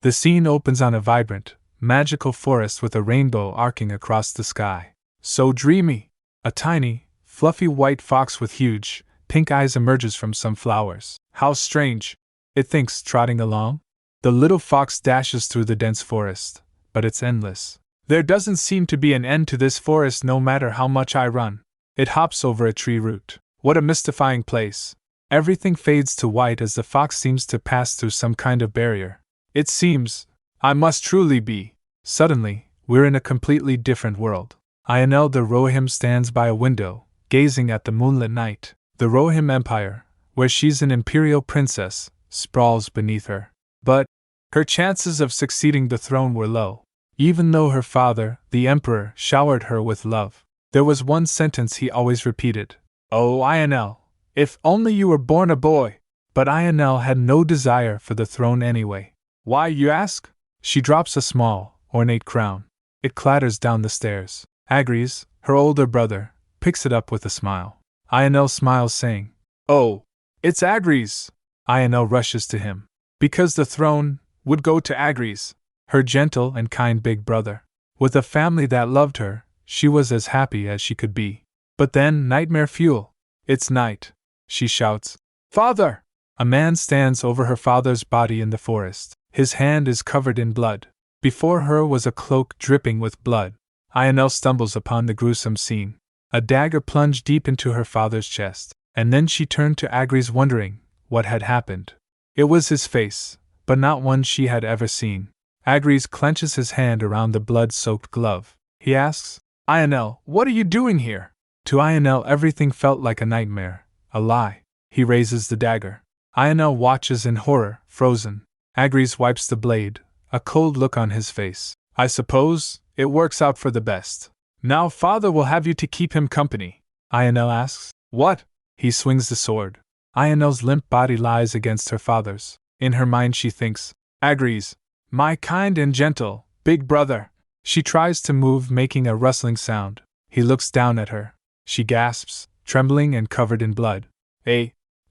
The scene opens on a vibrant, magical forest with a rainbow arcing across the sky. So dreamy! A tiny, fluffy white fox with huge, pink eyes emerges from some flowers. How strange! It thinks, trotting along. The little fox dashes through the dense forest, but it's endless. There doesn't seem to be an end to this forest no matter how much I run. It hops over a tree root. What a mystifying place. Everything fades to white as the fox seems to pass through some kind of barrier. It seems, I must truly be. Suddenly, we're in a completely different world. Ionel the Rohim stands by a window, gazing at the moonlit night. The Rohim Empire, where she's an imperial princess, sprawls beneath her. But her chances of succeeding the throne were low. Even though her father, the emperor, showered her with love, there was one sentence he always repeated. Oh, Ionel, if only you were born a boy! But Ionel had no desire for the throne anyway. Why, you ask? She drops a small, ornate crown. It clatters down the stairs. Agries, her older brother, picks it up with a smile. Ionel smiles, saying, Oh, it's Agries! Ionel rushes to him. Because the throne would go to Agries, her gentle and kind big brother. With a family that loved her, she was as happy as she could be. But then, nightmare fuel. It's night. She shouts, Father! A man stands over her father's body in the forest. His hand is covered in blood. Before her was a cloak dripping with blood. Ionel stumbles upon the gruesome scene. A dagger plunged deep into her father's chest, and then she turned to Agries, wondering what had happened. It was his face, but not one she had ever seen. Agries clenches his hand around the blood-soaked glove. He asks, Ionel, what are you doing here? To Ionel everything felt like a nightmare, a lie. He raises the dagger. Ionel watches in horror, frozen. Agries wipes the blade, a cold look on his face. I suppose it works out for the best. Now father will have you to keep him company. Ionel asks, What? He swings the sword. Ionel's limp body lies against her father's. In her mind she thinks, Agries, my kind and gentle, big brother. She tries to move, making a rustling sound. He looks down at her. She gasps, trembling and covered in blood.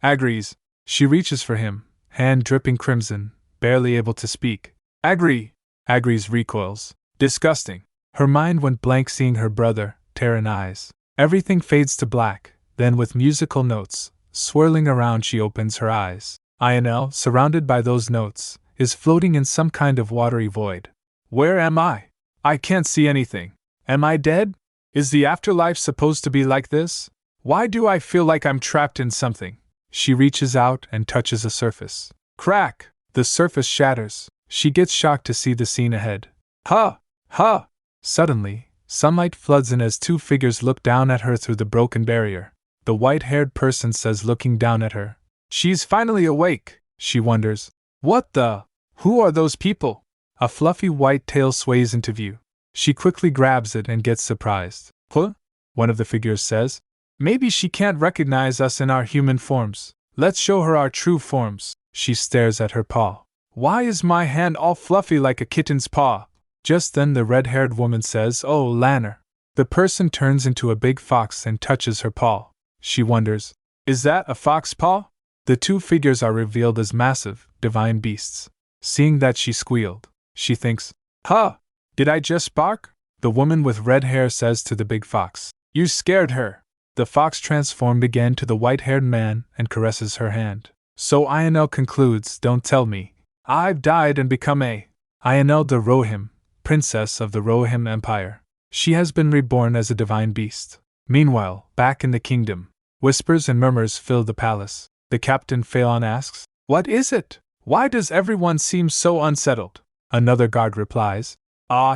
Agries. She reaches for him, hand dripping crimson, barely able to speak. Agries recoils. Disgusting. Her mind went blank seeing her brother, Terran eyes. Everything fades to black, then with musical notes swirling around she opens her eyes. Ionel, surrounded by those notes, is floating in some kind of watery void. Where am I? I can't see anything. Am I dead? Is the afterlife supposed to be like this? Why do I feel like I'm trapped in something? She reaches out and touches a surface. Crack! The surface shatters. She gets shocked to see the scene ahead. Ha! Suddenly, sunlight floods in as two figures look down at her through the broken barrier. The white-haired person says, looking down at her, She's finally awake. She wonders, What the? Who are those people? A fluffy white tail sways into view. She quickly grabs it and gets surprised. Huh? One of the figures says. Maybe she can't recognize us in our human forms. Let's show her our true forms. She stares at her paw. Why is my hand all fluffy like a kitten's paw? Just then the red-haired woman says, Oh, Lanner. The person turns into a big fox and touches her paw. She wonders, Is that a fox paw? The two figures are revealed as massive, divine beasts. Seeing that she squealed. She thinks, Did I just bark? The woman with red hair says to the big fox, You scared her. The fox transformed again to the white-haired man and caresses her hand. So Ionel concludes, Don't tell me. I've died and become Ionel the Rohim, princess of the Rohim Empire. She has been reborn as a divine beast. Meanwhile, back in the kingdom, whispers and murmurs fill the palace. The captain Phelan asks, What is it? Why does everyone seem so unsettled? Another guard replies,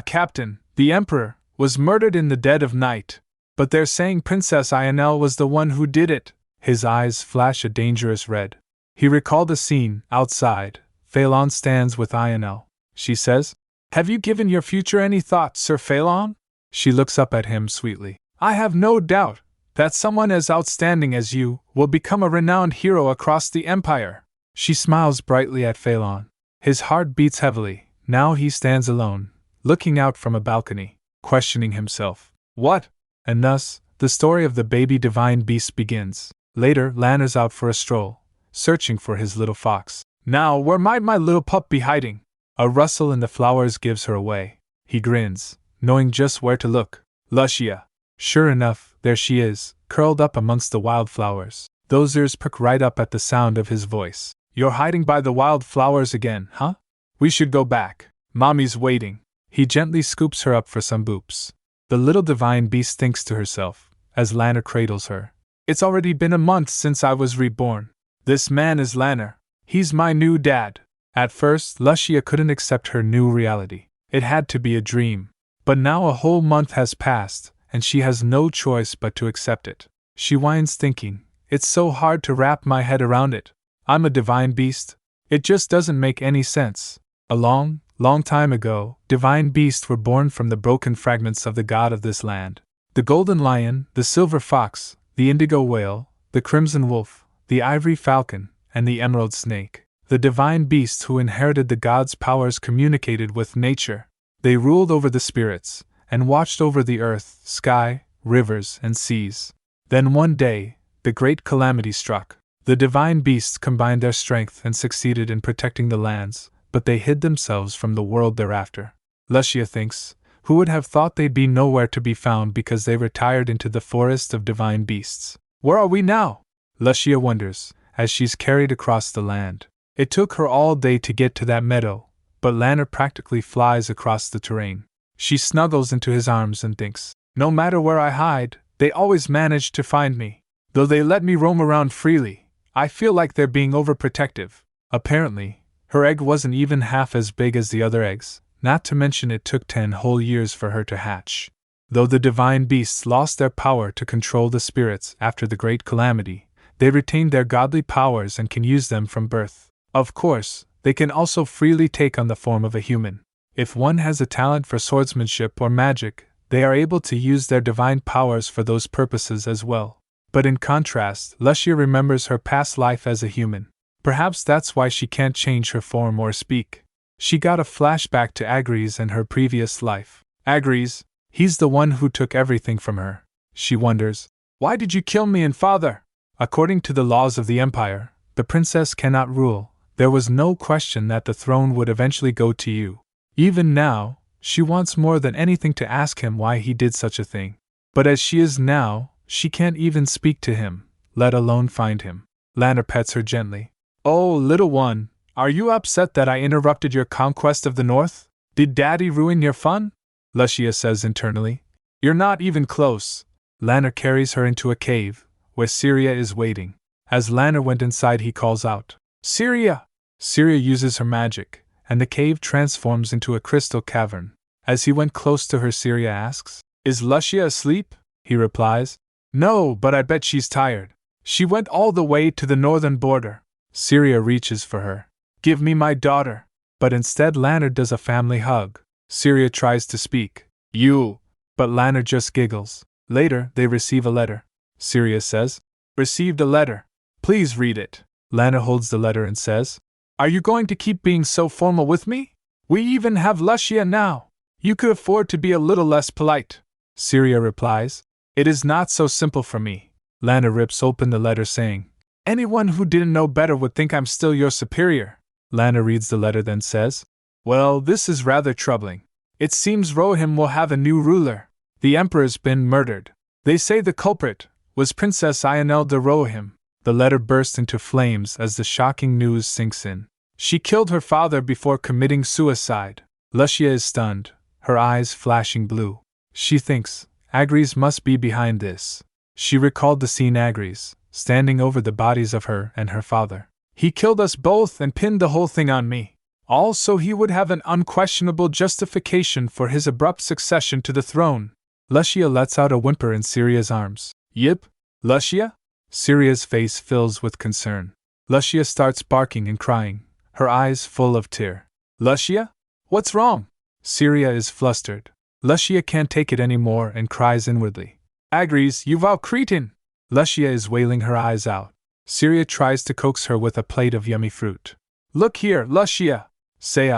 Captain, the emperor was murdered in the dead of night. But they're saying Princess Ionel was the one who did it. His eyes flash a dangerous red. He recalled a scene outside. Phelan stands with Ionel. She says, Have you given your future any thought, Sir Phelan? She looks up at him sweetly. I have no doubt that someone as outstanding as you will become a renowned hero across the empire. She smiles brightly at Phelan. His heart beats heavily. Now he stands alone, looking out from a balcony, questioning himself. What? And thus, the story of the baby divine beast begins. Later, Lanner's out for a stroll, searching for his little fox. Now, where might my little pup be hiding? A rustle in the flowers gives her away. He grins, knowing just where to look. Lusha. Sure enough, there she is, curled up amongst the wildflowers. Those ears perk right up at the sound of his voice. You're hiding by the wildflowers again, huh? We should go back. Mommy's waiting. He gently scoops her up for some boops. The little divine beast thinks to herself, as Lanner cradles her. It's already been a month since I was reborn. This man is Lanner. He's my new dad. At first, Lusha couldn't accept her new reality. It had to be a dream. But now a whole month has passed, and she has no choice but to accept it. She whines thinking, it's so hard to wrap my head around it. I'm a divine beast? It just doesn't make any sense. A long, long time ago, divine beasts were born from the broken fragments of the god of this land. The golden lion, the silver fox, the indigo whale, the crimson wolf, the ivory falcon, and the emerald snake. The divine beasts who inherited the god's powers communicated with nature. They ruled over the spirits, and watched over the earth, sky, rivers, and seas. Then one day, the great calamity struck. The divine beasts combined their strength and succeeded in protecting the lands, but they hid themselves from the world thereafter. Lusha thinks, who would have thought they'd be nowhere to be found because they retired into the forest of divine beasts? Where are we now? Lusha wonders, as she's carried across the land. It took her all day to get to that meadow, but Lanner practically flies across the terrain. She snuggles into his arms and thinks, no matter where I hide, they always manage to find me. Though they let me roam around freely, I feel like they're being overprotective. Apparently, her egg wasn't even half as big as the other eggs, not to mention it took 10 whole years for her to hatch. Though the divine beasts lost their power to control the spirits after the great calamity, they retained their godly powers and can use them from birth. Of course, they can also freely take on the form of a human. If one has a talent for swordsmanship or magic, they are able to use their divine powers for those purposes as well. But in contrast, Lusha remembers her past life as a human. Perhaps that's why she can't change her form or speak. She got a flashback to Agres and her previous life. Agres, he's the one who took everything from her. She wonders, why did you kill me and father? According to the laws of the empire, the princess cannot rule. There was no question that the throne would eventually go to you. Even now, she wants more than anything to ask him why he did such a thing. But as she is now, she can't even speak to him, let alone find him. Lanner pets her gently. Oh, little one, are you upset that I interrupted your conquest of the north? Did Daddy ruin your fun? Lusha says internally. You're not even close. Lanner carries her into a cave, where Syria is waiting. As Lanner went inside, he calls out, Syria! Syria uses her magic, and the cave transforms into a crystal cavern. As he went close to her, Syria asks, Is Lusha asleep? He replies, No, but I bet she's tired. She went all the way to the northern border. Syria reaches for her. Give me my daughter. But instead Lanner does a family hug. Syria tries to speak. You. But Lanner just giggles. Later, they receive a letter. Syria says, Received a letter. Please read it. Lanner holds the letter and says, Are you going to keep being so formal with me? We even have Lusha now. You could afford to be a little less polite. Syria replies, It is not so simple for me. Lanner rips open the letter saying, Anyone who didn't know better would think I'm still your superior. Lanner reads the letter then says, Well, this is rather troubling. It seems Rohim will have a new ruler. The emperor's been murdered. They say the culprit was Princess Ionel de Rohim. The letter bursts into flames as the shocking news sinks in. She killed her father before committing suicide. Lusha is stunned, her eyes flashing blue. She thinks, Agres must be behind this. She recalled the scene Agres, standing over the bodies of her and her father. He killed us both and pinned the whole thing on me. All so he would have an unquestionable justification for his abrupt succession to the throne. Lusha lets out a whimper in Syria's arms. Yip? Lusha? Syria's face fills with concern. Lusha starts barking and crying, her eyes full of tear. Lusha? What's wrong? Syria is flustered. Lusha can't take it anymore and cries inwardly. Agres, you vile cretin! Lusha is wailing her eyes out. Syria tries to coax her with a plate of yummy fruit. Look here, Lusha! Say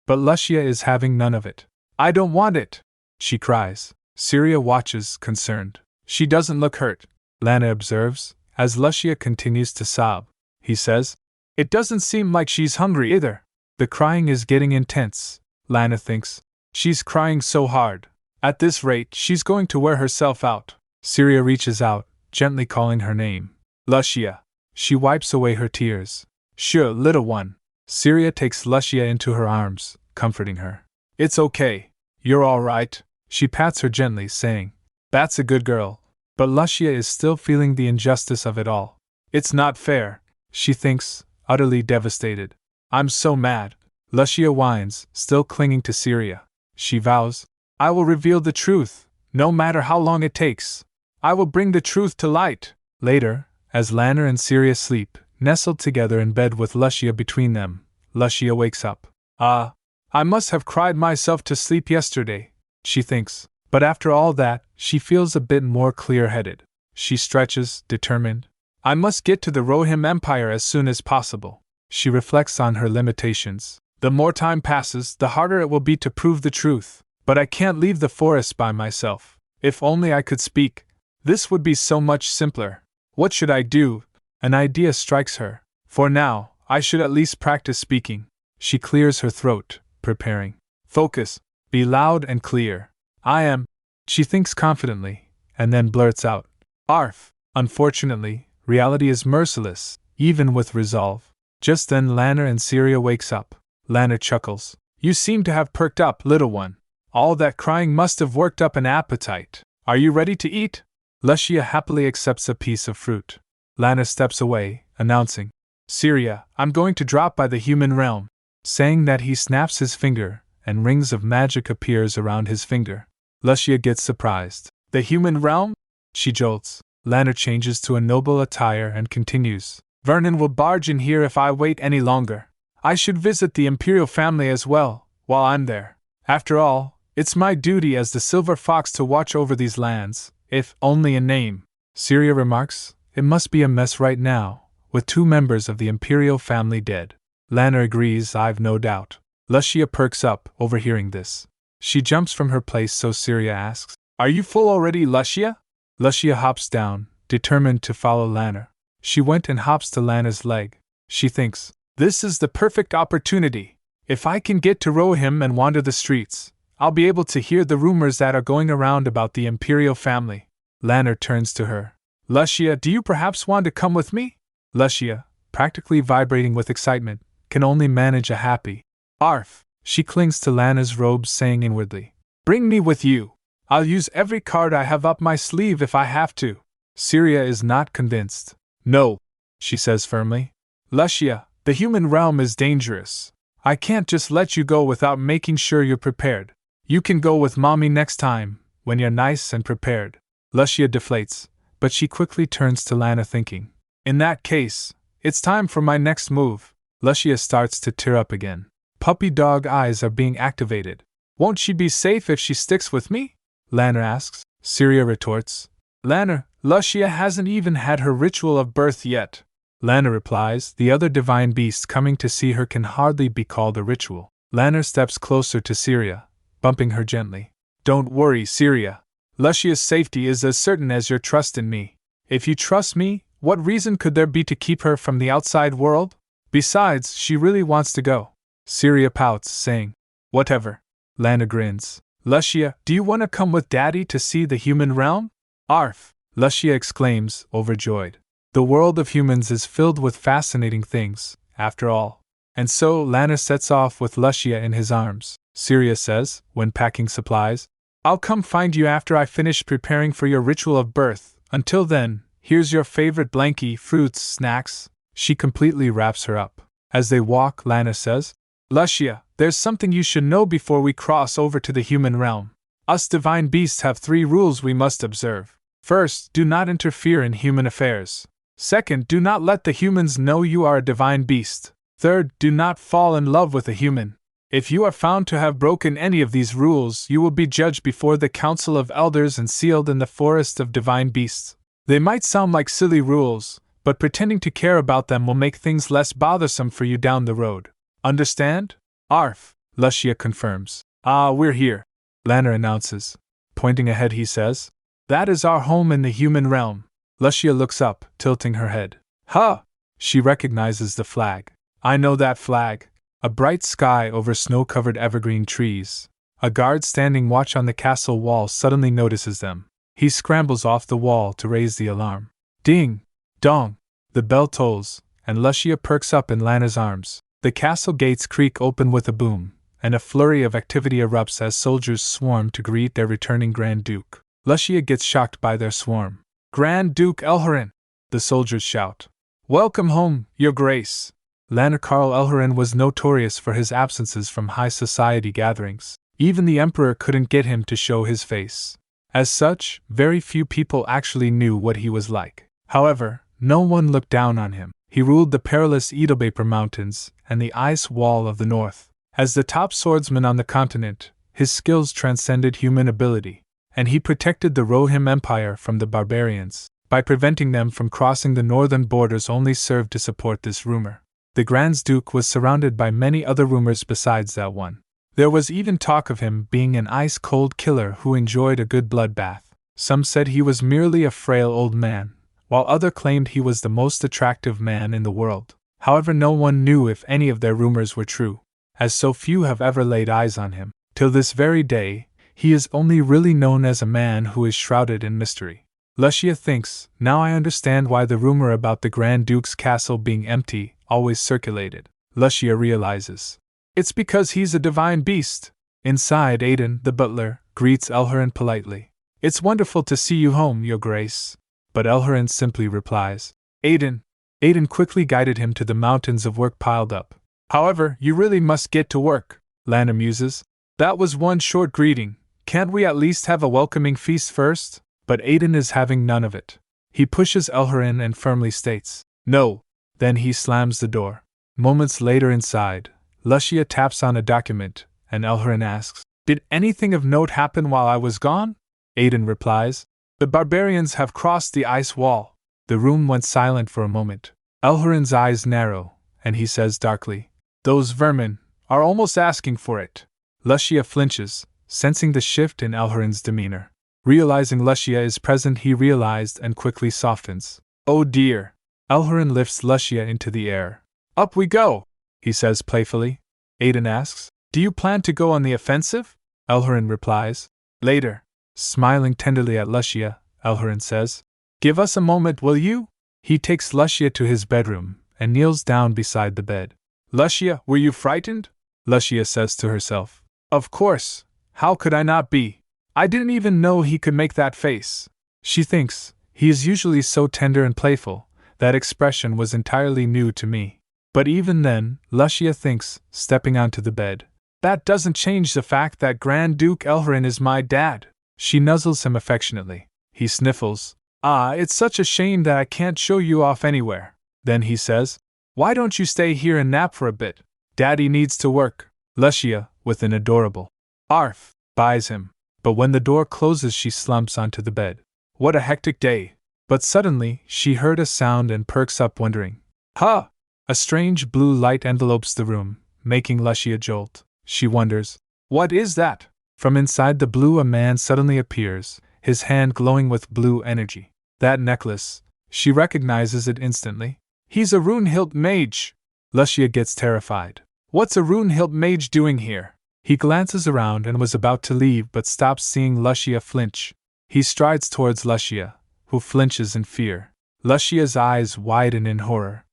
but Lusha is having none of it. I don't want it! She cries. Syria watches, concerned. She doesn't look hurt, Lanner observes, as Lusha continues to sob. He says, It doesn't seem like she's hungry either. The crying is getting intense, Lana thinks. She's crying so hard. At this rate, she's going to wear herself out. Syria reaches out, gently calling her name. Lusha. She wipes away her tears. Sure, little one. Syria takes Lusha into her arms, comforting her. It's okay. You're all right. She pats her gently, saying, That's a good girl. But Lusha is still feeling the injustice of it all. It's not fair, she thinks, utterly devastated. I'm so mad. Lusha whines, still clinging to Syria. She vows, I will reveal the truth, no matter how long it takes. I will bring the truth to light. Later, as Lana and Syria sleep, nestled together in bed with Lusha between them, Lusha wakes up. I must have cried myself to sleep yesterday, she thinks, but after all that, she feels a bit more clear-headed. She stretches, determined. I must get to the Rohim Empire as soon as possible. She reflects on her limitations. The more time passes, the harder it will be to prove the truth. But I can't leave the forest by myself. If only I could speak. This would be so much simpler. What should I do? An idea strikes her. For now, I should at least practice speaking. She clears her throat, preparing. Focus. Be loud and clear. I am. She thinks confidently, and then blurts out. Arf. Unfortunately, reality is merciless, even with resolve. Just then Lana and Syria wakes up. Lana chuckles. You seem to have perked up, little one. All that crying must have worked up an appetite. Are you ready to eat? Lusha happily accepts a piece of fruit. Lana steps away, announcing, Syria, I'm going to drop by the human realm. Saying that, he snaps his finger, and rings of magic appears around his finger. Lusha gets surprised. The human realm? She jolts. Lana changes to a noble attire and continues. Vernon will barge in here if I wait any longer. I should visit the imperial family as well, while I'm there. After all, it's my duty as the Silver Fox to watch over these lands, if only in name. Syria remarks, It must be a mess right now, with 2 members of the imperial family dead. Lana agrees, I've no doubt. Lusha perks up, overhearing this. She jumps from her place, so Syria asks, Are you full already, Lusha? Lusha hops down, determined to follow Lana. She went and hops to Lana's leg. She thinks, This is the perfect opportunity. If I can get to Rohim and wander the streets, I'll be able to hear the rumors that are going around about the imperial family. Lana turns to her. Lusha, do you perhaps want to come with me? Lusha, practically vibrating with excitement, can only manage a happy arf. She clings to Lana's robes, saying inwardly, Bring me with you. I'll use every card I have up my sleeve if I have to. Syria is not convinced. No, she says firmly. Lusha, the human realm is dangerous. I can't just let you go without making sure you're prepared. You can go with Mommy next time, when you're nice and prepared. Lusha deflates, but she quickly turns to Lana, thinking, In that case, it's time for my next move. Lusha starts to tear up again. Puppy dog eyes are being activated. Won't she be safe if she sticks with me? Lana asks. Syria retorts, Lana, Lusha hasn't even had her ritual of birth yet. Lana replies, The other divine beast coming to see her can hardly be called a ritual. Lana steps closer to Syria, bumping her gently. Don't worry, Syria. Lusha's safety is as certain as your trust in me. If you trust me, what reason could there be to keep her from the outside world? Besides, she really wants to go. Syria pouts, saying, Whatever. Lana grins. Lusha, do you want to come with Daddy to see the human realm? Arf! Lusha exclaims, overjoyed. The world of humans is filled with fascinating things, after all. And so Lana sets off with Lusha in his arms. Syria says, when packing supplies, I'll come find you after I finish preparing for your ritual of birth. Until then, here's your favorite blankie, fruits, snacks. She completely wraps her up. As they walk, Lana says, Lusha, there's something you should know before we cross over to the human realm. Us divine beasts have 3 rules we must observe. First, do not interfere in human affairs. Second, do not let the humans know you are a divine beast. Third, do not fall in love with a human. If you are found to have broken any of these rules, you will be judged before the Council of Elders and sealed in the Forest of Divine Beasts. They might sound like silly rules, but pretending to care about them will make things less bothersome for you down the road. Understand? Arf, Lusha confirms. We're here, Lana announces. Pointing ahead, he says, That is our home in the human realm. Lusha looks up, tilting her head. Huh! She recognizes the flag. I know that flag. A bright sky over snow-covered evergreen trees. A guard standing watch on the castle wall suddenly notices them. He scrambles off the wall to raise the alarm. Ding! Dong! The bell tolls, and Lusha perks up in Lana's arms. The castle gates creak open with a boom, and a flurry of activity erupts as soldiers swarm to greet their returning Grand Duke. Lusha gets shocked by their swarm. Grand Duke Elharan! The soldiers shout. Welcome home, Your Grace! Lana Karl Elharan was notorious for his absences from high society gatherings. Even the Emperor couldn't get him to show his face. As such, very few people actually knew what he was like. However, no one looked down on him. He ruled the perilous Idelbadour Mountains and the ice wall of the north. As the top swordsman on the continent, his skills transcended human ability, and he protected the Rohim Empire from the barbarians. By preventing them from crossing the northern borders only served to support this rumor. The Grand Duke was surrounded by many other rumors besides that one. There was even talk of him being an ice-cold killer who enjoyed a good bloodbath. Some said he was merely a frail old man, while others claimed he was the most attractive man in the world. However, no one knew if any of their rumors were true, as so few have ever laid eyes on him. Till this very day, he is only really known as a man who is shrouded in mystery. Lusha thinks, now I understand why the rumor about the Grand Duke's castle being empty always circulated. Lusha realizes. It's because he's a divine beast. Inside, Aiden, the butler, greets Elharan politely. It's wonderful to see you home, Your Grace. But Elharan simply replies, Aiden. Aiden quickly guided him to the mountains of work piled up. However, you really must get to work, Lana muses. That was one short greeting. Can't we at least have a welcoming feast first? But Aiden is having none of it. He pushes Elharan and firmly states, No. Then he slams the door. Moments later inside, Lusha taps on a document, and Elharan asks, Did anything of note happen while I was gone? Aiden replies, The barbarians have crossed the ice wall. The room went silent for a moment. Elharan's eyes narrow, and he says darkly, Those vermin are almost asking for it. Lusha flinches, sensing the shift in Elharan's demeanor. Realizing Lusha is present, he realized and quickly softens. Oh dear! Elharan lifts Lusha into the air. Up we go! He says playfully. Aiden asks, Do you plan to go on the offensive? Elharan replies, Later. Smiling tenderly at Lusha, Elharan says, Give us a moment, will you? He takes Lusha to his bedroom and kneels down beside the bed. Lusha, were you frightened? Lusha says to herself. Of course. How could I not be? I didn't even know he could make that face. She thinks, he is usually so tender and playful. That expression was entirely new to me. But even then, Lusha thinks, stepping onto the bed, that doesn't change the fact that Grand Duke Elharan is my dad. She nuzzles him affectionately. He sniffles. Ah, it's such a shame that I can't show you off anywhere. Then he says, Why don't you stay here and nap for a bit? Daddy needs to work. Lusha, with an adorable arf, buys him. But when the door closes, she slumps onto the bed. What a hectic day. But suddenly, she heard a sound and perks up wondering. Ha! A strange blue light envelopes the room, making Lusha jolt. She wonders, What is that? From inside the blue a man suddenly appears, his hand glowing with blue energy. That necklace. She recognizes it instantly. He's a rune-hilt mage! Lusha gets terrified. What's a rune-hilt mage doing here? He glances around and was about to leave but stops seeing Lusha flinch. He strides towards Lusha, who flinches in fear. Lusha's eyes widen in horror.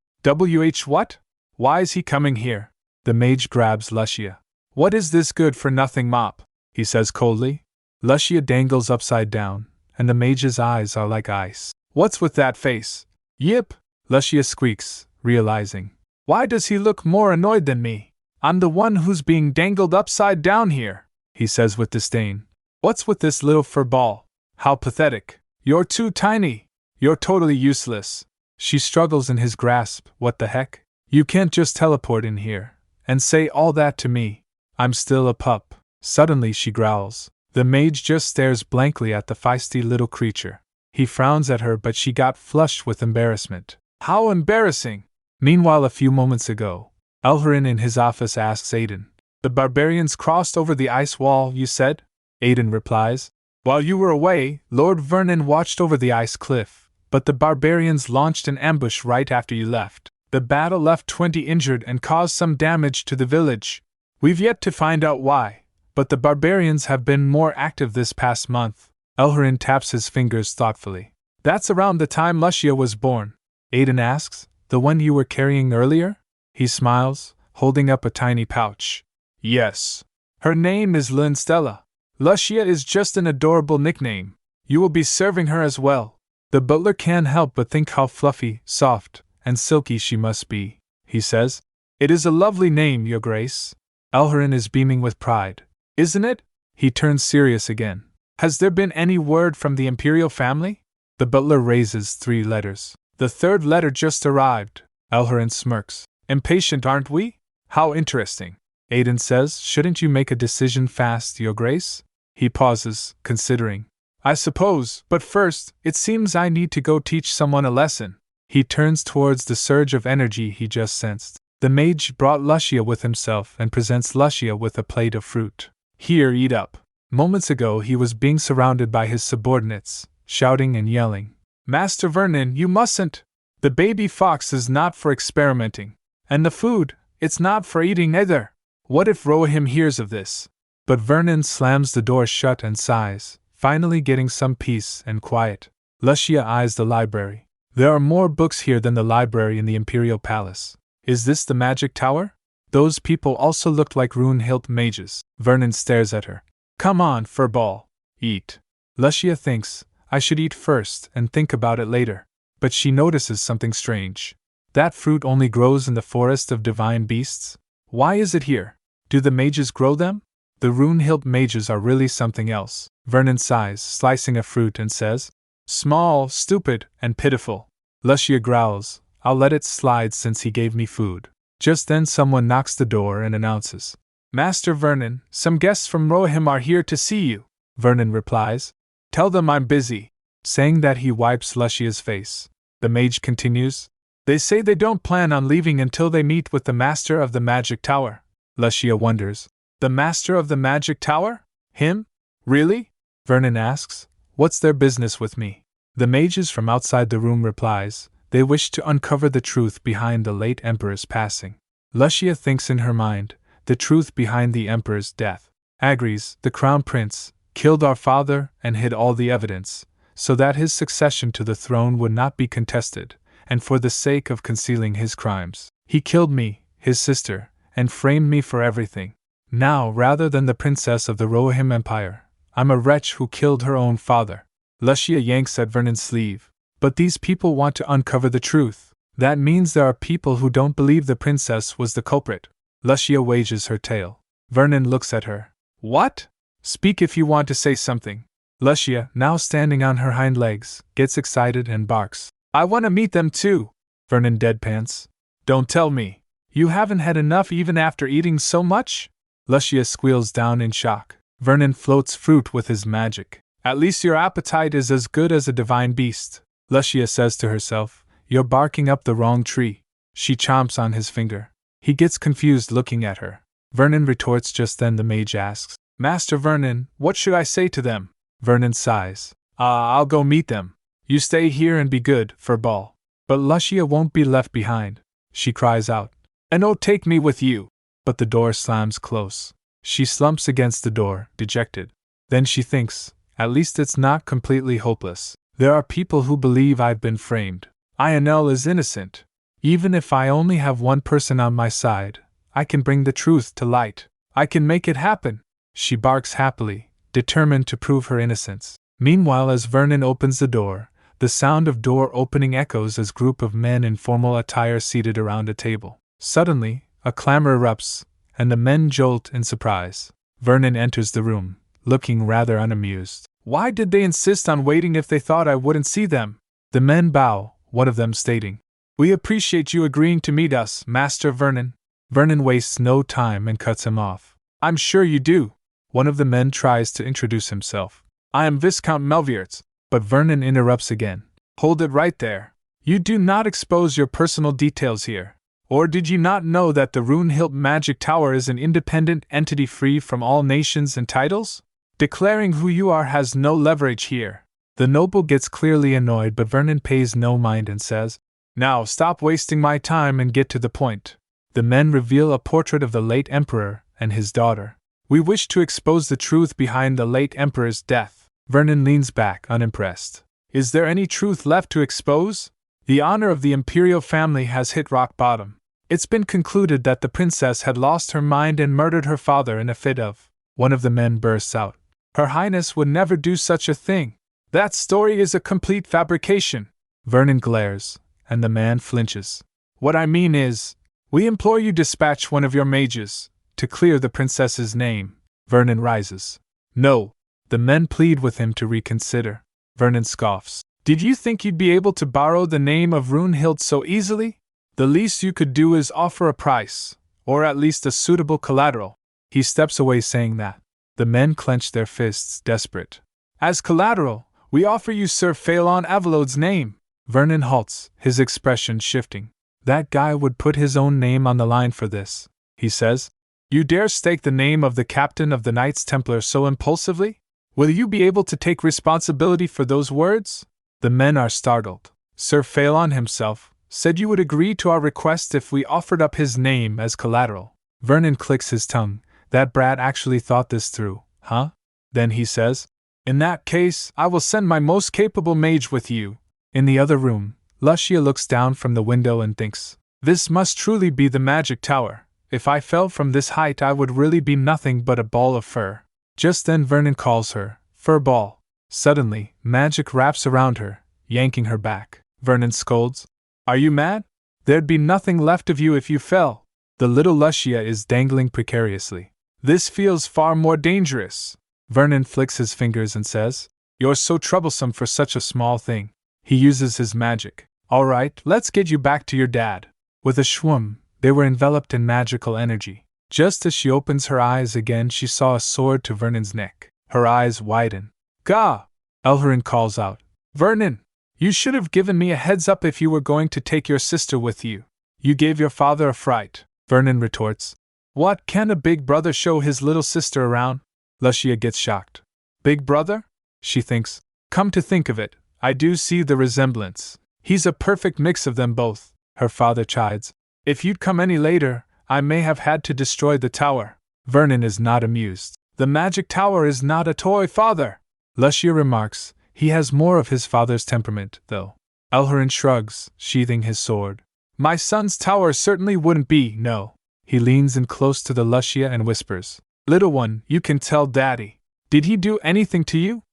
What? Why is he coming here? The mage grabs Lusha. What is this good-for-nothing mop? He says coldly. Lusha dangles upside down, and the mage's eyes are like ice. What's with that face? Yip! Lusha squeaks, realizing. Why does he look more annoyed than me? I'm the one who's being dangled upside down here, he says with disdain. What's with this little fur ball? How pathetic. You're too tiny. You're totally useless. She struggles in his grasp. What the heck? You can't just teleport in here and say all that to me. I'm still a pup. Suddenly she growls. The mage just stares blankly at the feisty little creature. He frowns at her, but she got flushed with embarrassment. How embarrassing! Meanwhile, a few moments ago, Elharan in his office asks Aiden, The barbarians crossed over the ice wall, you said? Aiden replies, While you were away, Lord Vernon watched over the ice cliff, but the barbarians launched an ambush right after you left. The battle left 20 injured and caused some damage to the village. We've yet to find out why, but the barbarians have been more active this past month. Elharan taps his fingers thoughtfully. That's around the time Lusha was born. Aiden asks, the one you were carrying earlier? He smiles, holding up a tiny pouch. Yes. Her name is Lynn Stella. Lusha is just an adorable nickname. You will be serving her as well. The butler can't help but think how fluffy, soft, and silky she must be, he says. It is a lovely name, Your Grace. Elharan is beaming with pride. Isn't it? He turns serious again. Has there been any word from the imperial family? The butler raises 3 letters. The 3rd letter just arrived. Elharan smirks. Impatient, aren't we? How interesting. Aiden says, shouldn't you make a decision fast, Your Grace? He pauses, considering. I suppose, but first, it seems I need to go teach someone a lesson. He turns towards the surge of energy he just sensed. The mage brought Lusha with himself and presents Lusha with a plate of fruit. Here, eat up. Moments ago he was being surrounded by his subordinates, shouting and yelling. Master Vernon, you mustn't! The baby fox is not for experimenting. And the food, it's not for eating either. What if Rohim hears of this? But Vernon slams the door shut and sighs, finally getting some peace and quiet. Lusha eyes the library. There are more books here than the library in the Imperial Palace. Is this the magic tower? Those people also looked like rune-hilt mages. Vernon stares at her. Come on, furball. Eat. Lusha thinks, I should eat first and think about it later. But she notices something strange. That fruit only grows in the forest of divine beasts? Why is it here? Do the mages grow them? The rune-hilt mages are really something else. Vernon sighs, slicing a fruit and says, small, stupid, and pitiful. Lusha growls, I'll let it slide since he gave me food. Just then someone knocks the door and announces, Master Vernon, some guests from Rohim are here to see you. Vernon replies, Tell them I'm busy. Saying that he wipes Lusha's face. The mage continues, They say they don't plan on leaving until they meet with the Master of the Magic Tower. Lusha wonders, The Master of the Magic Tower? Him? Really? Vernon asks, What's their business with me? The mages from outside the room replies, They wish to uncover the truth behind the late Emperor's passing. Lusha thinks in her mind, the truth behind the Emperor's death. Agres, the Crown Prince, killed our father and hid all the evidence, so that his succession to the throne would not be contested, and for the sake of concealing his crimes, he killed me, his sister, and framed me for everything. Now, rather than the princess of the Rohim Empire, I'm a wretch who killed her own father. Lusha yanks at Vernon's sleeve. But these people want to uncover the truth. That means there are people who don't believe the princess was the culprit. Lusha wages her tail. Vernon looks at her. What? Speak if you want to say something. Lusha, now standing on her hind legs, gets excited and barks. I want to meet them too. Vernon deadpans. Don't tell me. You haven't had enough even after eating so much? Lusha squeals down in shock. Vernon floats fruit with his magic. At least your appetite is as good as a divine beast. Lusha says to herself, You're barking up the wrong tree. She chomps on his finger. He gets confused looking at her. Vernon retorts. Just then the mage asks, Master Vernon, what should I say to them? Vernon sighs. I'll go meet them. You stay here and be good, furball. But Lusha won't be left behind. She cries out, And oh, take me with you. But the door slams close. She slumps against the door, dejected. Then she thinks, At least it's not completely hopeless. There are people who believe I've been framed. Ionel is innocent. Even if I only have one person on my side, I can bring the truth to light. I can make it happen. She barks happily, determined to prove her innocence. Meanwhile, as Vernon opens the door, the sound of door opening echoes as a group of men in formal attire seated around a table. Suddenly, a clamor erupts, and the men jolt in surprise. Vernon enters the room, looking rather unamused. Why did they insist on waiting if they thought I wouldn't see them? The men bow, one of them stating, We appreciate you agreeing to meet us, Master Vernon. Vernon wastes no time and cuts him off. I'm sure you do. One of the men tries to introduce himself. I am Viscount Melviertz, but Vernon interrupts again. Hold it right there. You do not expose your personal details here. Or did you not know that the Rune-Hilt Magic Tower is an independent entity free from all nations and titles? Declaring who you are has no leverage here. The noble gets clearly annoyed, but Vernon pays no mind and says, Now stop wasting my time and get to the point. The men reveal a portrait of the late emperor and his daughter. We wish to expose the truth behind the late emperor's death. Vernon leans back, unimpressed. Is there any truth left to expose? The honor of the imperial family has hit rock bottom. It's been concluded that the princess had lost her mind and murdered her father in a fit of. One of the men bursts out. Her Highness would never do such a thing. That story is a complete fabrication. Vernon glares, and the man flinches. What I mean is, we implore you dispatch one of your mages to clear the princess's name. Vernon rises. No. The men plead with him to reconsider. Vernon scoffs. Did you think you'd be able to borrow the name of Runhild so easily? The least you could do is offer a price, or at least a suitable collateral. He steps away saying that. The men clench their fists, desperate. As collateral, we offer you Sir Phelan Avalod's name. Vernon halts, his expression shifting. That guy would put his own name on the line for this, he says. You dare stake the name of the captain of the Knights Templar so impulsively? Will you be able to take responsibility for those words? The men are startled. Sir Phelan himself said you would agree to our request if we offered up his name as collateral. Vernon clicks his tongue. That brat actually thought this through, huh? Then he says, in that case, I will send my most capable mage with you. In the other room, Lusha looks down from the window and thinks, this must truly be the magic tower. If I fell from this height, I would really be nothing but a ball of fur. Just then Vernon calls her, fur ball. Suddenly, magic wraps around her, yanking her back. Vernon scolds, are you mad? There'd be nothing left of you if you fell. The little Lusha is dangling precariously. This feels far more dangerous. Vernon flicks his fingers and says, you're so troublesome for such a small thing. He uses his magic. All right, let's get you back to your dad. With a shwoom, they were enveloped in magical energy. Just as she opens her eyes again, she saw a sword to Vernon's neck. Her eyes widen. Gah! Elharan calls out. Vernon! You should have given me a heads up if you were going to take your sister with you. You gave your father a fright. Vernon retorts. What, can a big brother show his little sister around? Lusha gets shocked. Big brother? She thinks. Come to think of it, I do see the resemblance. He's a perfect mix of them both. Her father chides. If you'd come any later, I may have had to destroy the tower. Vernon is not amused. The magic tower is not a toy, father. Lusha remarks. He has more of his father's temperament, though. Elharan shrugs, sheathing his sword. My son's tower certainly wouldn't be, no. He leans in close to the Lusha and whispers. Little one, you can tell Daddy. Did he do anything to you?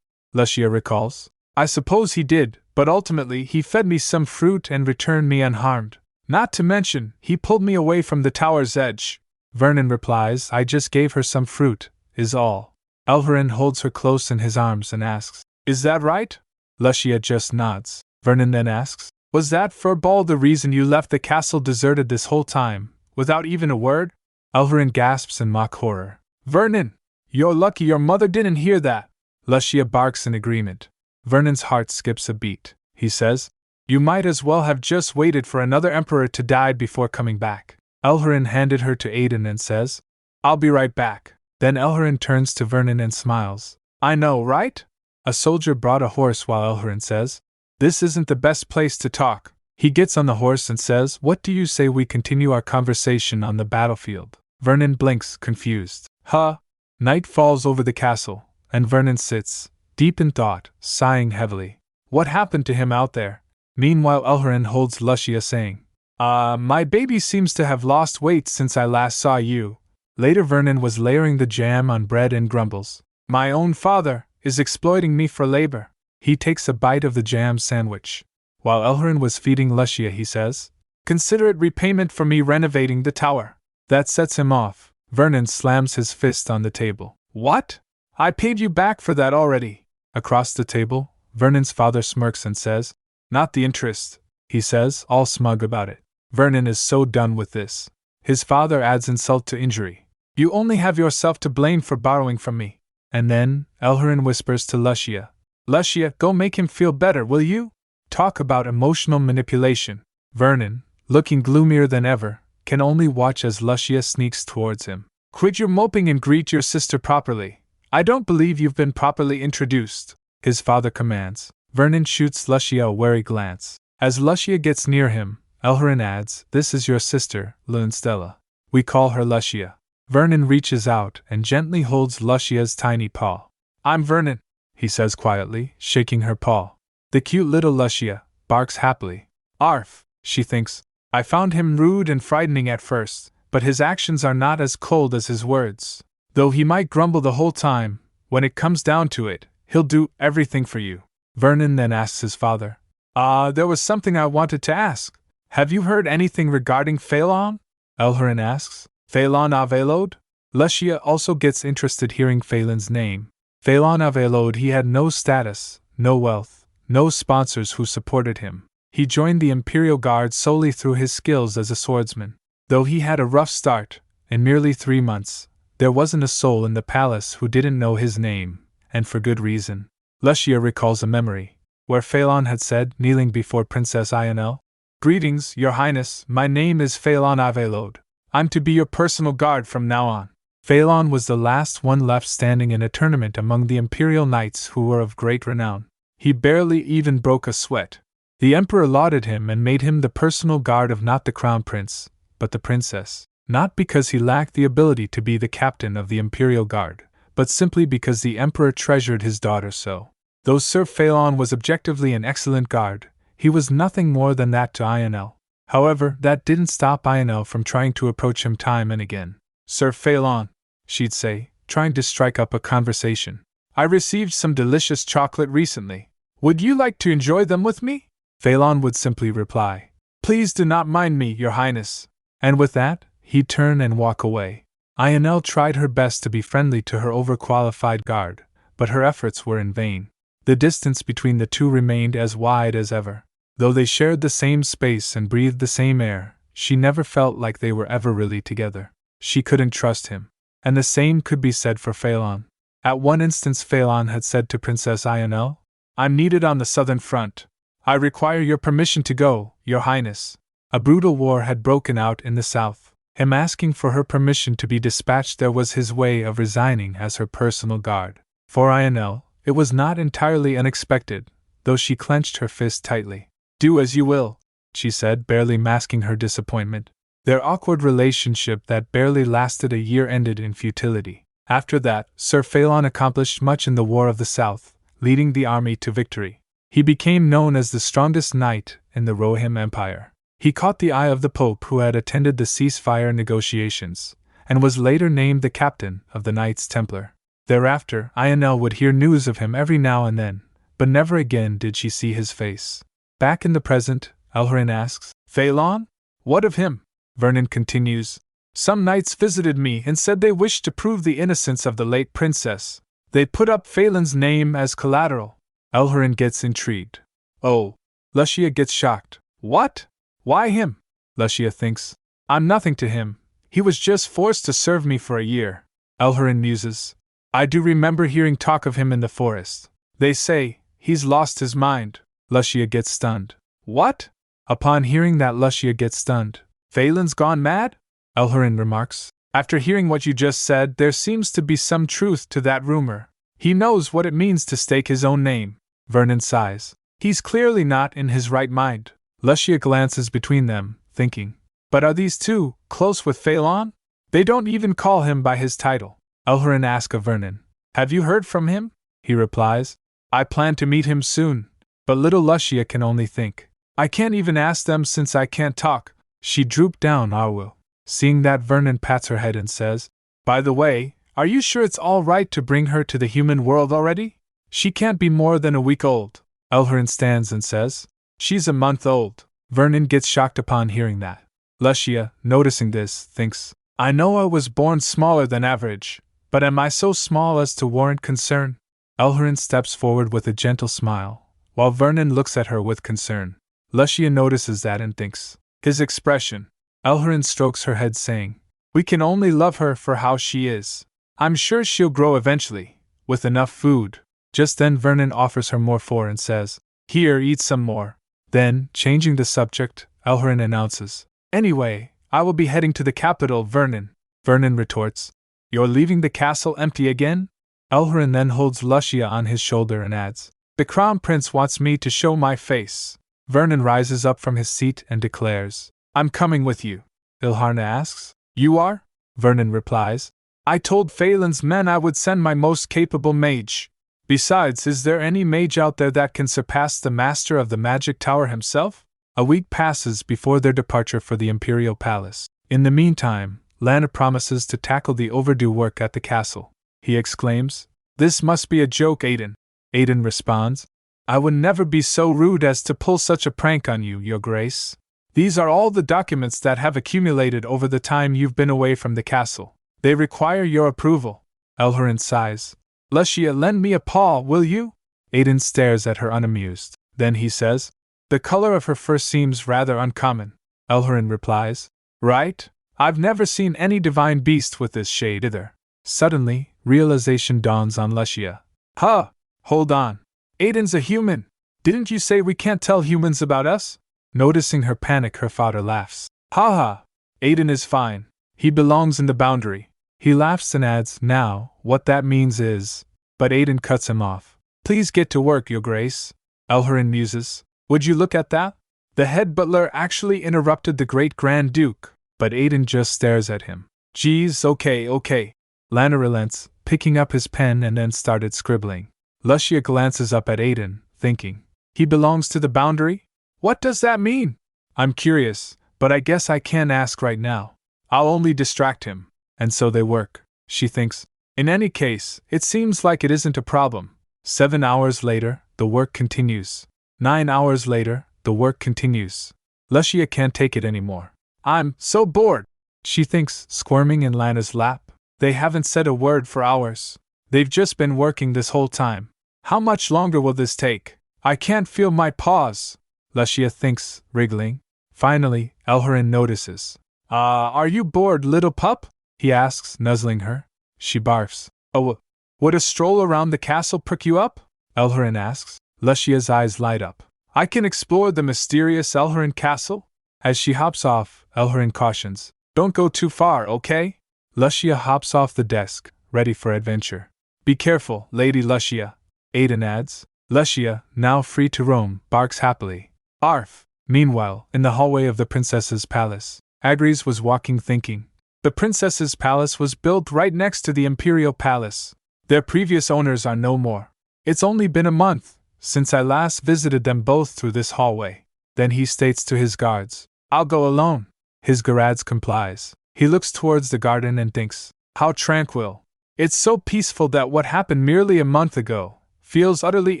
Lusha recalls. I suppose he did, but ultimately he fed me some fruit and returned me unharmed. Not to mention, he pulled me away from the tower's edge. Vernon replies, I just gave her some fruit, is all. Elharan holds her close in his arms and asks, is that right? Lusha just nods. Vernon then asks, was that fur ball the reason you left the castle deserted this whole time, without even a word? Elharan gasps in mock horror. Vernon! You're lucky your mother didn't hear that. Lusha barks in agreement. Vernon's heart skips a beat. He says, you might as well have just waited for another emperor to die before coming back. Elharan handed her to Aiden and says, I'll be right back. Then Elharan turns to Vernon and smiles. I know, right? A soldier brought a horse while Elharan says, this isn't the best place to talk. He gets on the horse and says, what do you say we continue our conversation on the battlefield? Vernon blinks, confused. Huh? Night falls over the castle, and Vernon sits, deep in thought, sighing heavily. What happened to him out there? Meanwhile Elharan holds Lusha saying, my baby seems to have lost weight since I last saw you. Later Vernon was layering the jam on bread and grumbles. My own father is exploiting me for labor. He takes a bite of the jam sandwich. While Elharan was feeding Lusha, he says, consider it repayment for me renovating the tower. That sets him off. Vernon slams his fist on the table. What? I paid you back for that already. Across the table, Vernon's father smirks and says, not the interest, he says, all smug about it. Vernon is so done with this. His father adds insult to injury. You only have yourself to blame for borrowing from me. And then, Elharan whispers to Lusha, Lusha, go make him feel better, will you? Talk about emotional manipulation. Vernon, looking gloomier than ever, can only watch as Lusha sneaks towards him. Quit your moping and greet your sister properly. I don't believe you've been properly introduced, his father commands. Vernon shoots Lusha a wary glance. As Lusha gets near him, Elharan adds, "This is your sister, Stella. We call her Lusha." Vernon reaches out and gently holds Lusha's tiny paw. "I'm Vernon," he says quietly, shaking her paw. The cute little Lusha barks happily. "Arf," she thinks. "I found him rude and frightening at first, but his actions are not as cold as his words. Though he might grumble the whole time, when it comes down to it, he'll do everything for you." Vernon then asks his father, There was something I wanted to ask. Have you heard anything regarding Phelan?" Elharan asks. "Phelan of Elod?" Lusha also gets interested hearing Phelan's name. Phelan of Elod, he had no status, no wealth, no sponsors who supported him. He joined the Imperial Guard solely through his skills as a swordsman. Though he had a rough start, in merely 3 months, there wasn't a soul in the palace who didn't know his name, and for good reason. Lusha recalls a memory, where Phelan had said, kneeling before Princess Ionel, "Greetings, Your Highness, my name is Phelan of Elod. I'm to be your personal guard from now on." Phelan was the last one left standing in a tournament among the Imperial Knights who were of great renown. He barely even broke a sweat. The Emperor lauded him and made him the personal guard of not the Crown Prince, but the Princess. Not because he lacked the ability to be the captain of the Imperial Guard, but simply because the Emperor treasured his daughter so. Though Sir Phelan was objectively an excellent guard, he was nothing more than that to Ionel. However, that didn't stop Ionel from trying to approach him time and again. "Sir Phelan," she'd say, trying to strike up a conversation, "I received some delicious chocolate recently. Would you like to enjoy them with me?" Phelan would simply reply, "Please do not mind me, Your Highness." And with that, he'd turn and walk away. Ionel tried her best to be friendly to her overqualified guard, but her efforts were in vain. The distance between the two remained as wide as ever. Though they shared the same space and breathed the same air, she never felt like they were ever really together. She couldn't trust him. And the same could be said for Phelan. At one instance Phelan had said to Princess Ionel, "I'm needed on the southern front. I require your permission to go, Your Highness." A brutal war had broken out in the south. Him asking for her permission to be dispatched there was his way of resigning as her personal guard. For Ionel, it was not entirely unexpected, though she clenched her fist tightly. "Do as you will," she said, barely masking her disappointment. Their awkward relationship that barely lasted a year ended in futility. After that, Sir Phelan accomplished much in the War of the South, leading the army to victory. He became known as the strongest knight in the Rohim Empire. He caught the eye of the Pope who had attended the ceasefire negotiations, and was later named the captain of the Knights Templar. Thereafter, Ionel would hear news of him every now and then, but never again did she see his face. Back in the present, Elharan asks, "Phelan? What of him?" Vernon continues, "Some knights visited me and said they wished to prove the innocence of the late princess. They put up Phelan's name as collateral." Elharan gets intrigued. "Oh." Lusha gets shocked. "What? Why him?" Lusha thinks, "I'm nothing to him. He was just forced to serve me for a year." Elharan muses, "I do remember hearing talk of him in the forest. They say he's lost his mind." Lusha gets stunned. "What?" Upon hearing that, Lusha gets stunned. "Phelan's gone mad?" Elharan remarks. "After hearing what you just said, there seems to be some truth to that rumor. He knows what it means to stake his own name." Vernon sighs. "He's clearly not in his right mind." Lusha glances between them, thinking, "But are these two close with Phelan? They don't even call him by his title." Elharan asks of Vernon, "Have you heard from him?" He replies, "I plan to meet him soon." But little Lusha can only think, "I can't even ask them since I can't talk." She drooped down Arwu. Seeing that, Vernon pats her head and says, "By the way, are you sure it's all right to bring her to the human world already? She can't be more than a week old." Elharan stands and says, "She's a month old." Vernon gets shocked upon hearing that. Lusha, noticing this, thinks, "I know I was born smaller than average, but am I so small as to warrant concern?" Elharan steps forward with a gentle smile, while Vernon looks at her with concern. Lusha notices that and thinks, his expression. Elharan strokes her head, saying, "We can only love her for how she is. I'm sure she'll grow eventually, with enough food." Just then Vernon offers her more and says, "Here, eat some more." Then, changing the subject, Elharan announces, "Anyway, I will be heading to the capital, Vernon." Vernon retorts, "You're leaving the castle empty again?" Elharan then holds Lusha on his shoulder and adds, "The Crown Prince wants me to show my face." Vernon rises up from his seat and declares, I'm coming with you. Elharan asks, You are? Vernon replies, I told Phelan's men I would send my most capable mage. Besides, is there any mage out there that can surpass the master of the magic tower himself? A week passes before their departure for the Imperial Palace. In the meantime, Lana promises to tackle the overdue work at the castle. He exclaims, This must be a joke, Aiden. Aiden responds, I would never be so rude as to pull such a prank on you, Your Grace. These are all the documents that have accumulated over the time you've been away from the castle. They require your approval. Elharan sighs. Lusha, lend me a paw, will you? Aiden stares at her unamused. Then he says, The color of her fur seems rather uncommon. Elharan replies, Right? I've never seen any divine beast with this shade either. Suddenly, realization dawns on Lusha. Huh! Hold on. Aiden's a human. Didn't you say we can't tell humans about us? Noticing her panic, her father laughs. Ha ha! Aiden is fine. He belongs in the boundary. He laughs and adds, Now, what that means is… But Aiden cuts him off. Please get to work, Your Grace. Elharan muses. Would you look at that? The head butler actually interrupted the great Grand Duke, but Aiden just stares at him. Geez, okay. Lana relents, picking up his pen and then started scribbling. Lusha glances up at Aiden, thinking, He belongs to the boundary? What does that mean? I'm curious, but I guess I can't ask right now. I'll only distract him. And so they work, she thinks. In any case, it seems like it isn't a problem. 7 hours later, the work continues. 9 hours later, the work continues. Lusha can't take it anymore. I'm so bored, she thinks, squirming in Lana's lap. They haven't said a word for hours. They've just been working this whole time. How much longer will this take? I can't feel my paws, Lusha thinks, wriggling. Finally, Elharan notices. Are you bored, little pup? He asks, nuzzling her. She barfs. Oh, would a stroll around the castle prick you up? Elharan asks. Lusha's eyes light up. I can explore the mysterious Elharan castle? As she hops off, Elharan cautions. Don't go too far, okay? Lusha hops off the desk, ready for adventure. Be careful, Lady Lusha, Aiden adds. Lusha, now free to roam, barks happily. Arf! Meanwhile, in the hallway of the princess's palace, Agris was walking thinking. The princess's palace was built right next to the imperial palace. Their previous owners are no more. It's only been a month since I last visited them both through this hallway. Then he states to his guards, I'll go alone. His Garads complies. He looks towards the garden and thinks, how tranquil. It's so peaceful that what happened merely a month ago feels utterly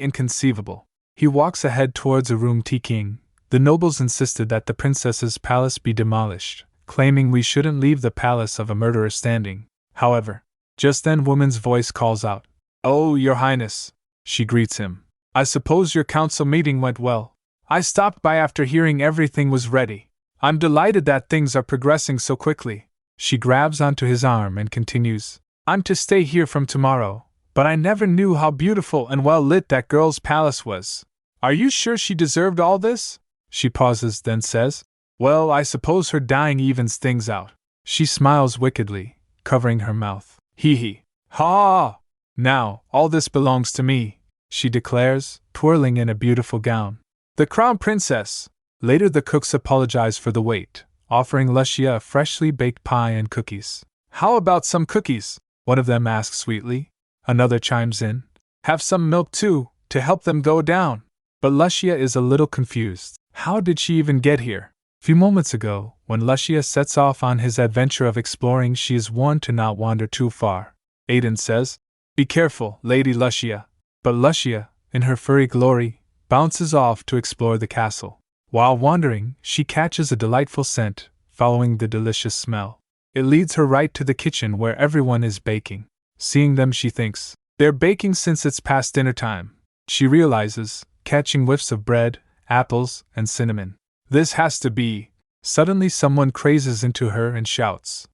inconceivable. He walks ahead towards a room King. The nobles insisted that the princess's palace be demolished, claiming we shouldn't leave the palace of a murderer standing. However, just then woman's voice calls out, Oh, Your Highness. She greets him. I suppose your council meeting went well. I stopped by after hearing everything was ready. I'm delighted that things are progressing so quickly. She grabs onto his arm and continues, I'm to stay here from tomorrow, but I never knew how beautiful and well lit that girl's palace was. Are you sure she deserved all this? She pauses, then says, Well, I suppose her dying evens things out. She smiles wickedly, covering her mouth. Hee hee. Ha! Now, all this belongs to me, she declares, twirling in a beautiful gown. The crown princess! Later the cooks apologize for the wait, offering Lusha a freshly baked pie and cookies. How about some cookies? One of them asks sweetly. Another chimes in. Have some milk too, to help them go down. But Lusha is a little confused. How did she even get here? A few moments ago, when Lusha sets off on his adventure of exploring, she is warned to not wander too far. Aiden says, Be careful, Lady Lusha. But Lusha, in her furry glory, bounces off to explore the castle. While wandering, she catches a delightful scent, following the delicious smell. It leads her right to the kitchen where everyone is baking. Seeing them, she thinks, They're baking since it's past dinner time. She realizes, catching whiffs of bread, apples, and cinnamon. This has to be. Suddenly someone crazes into her and shouts,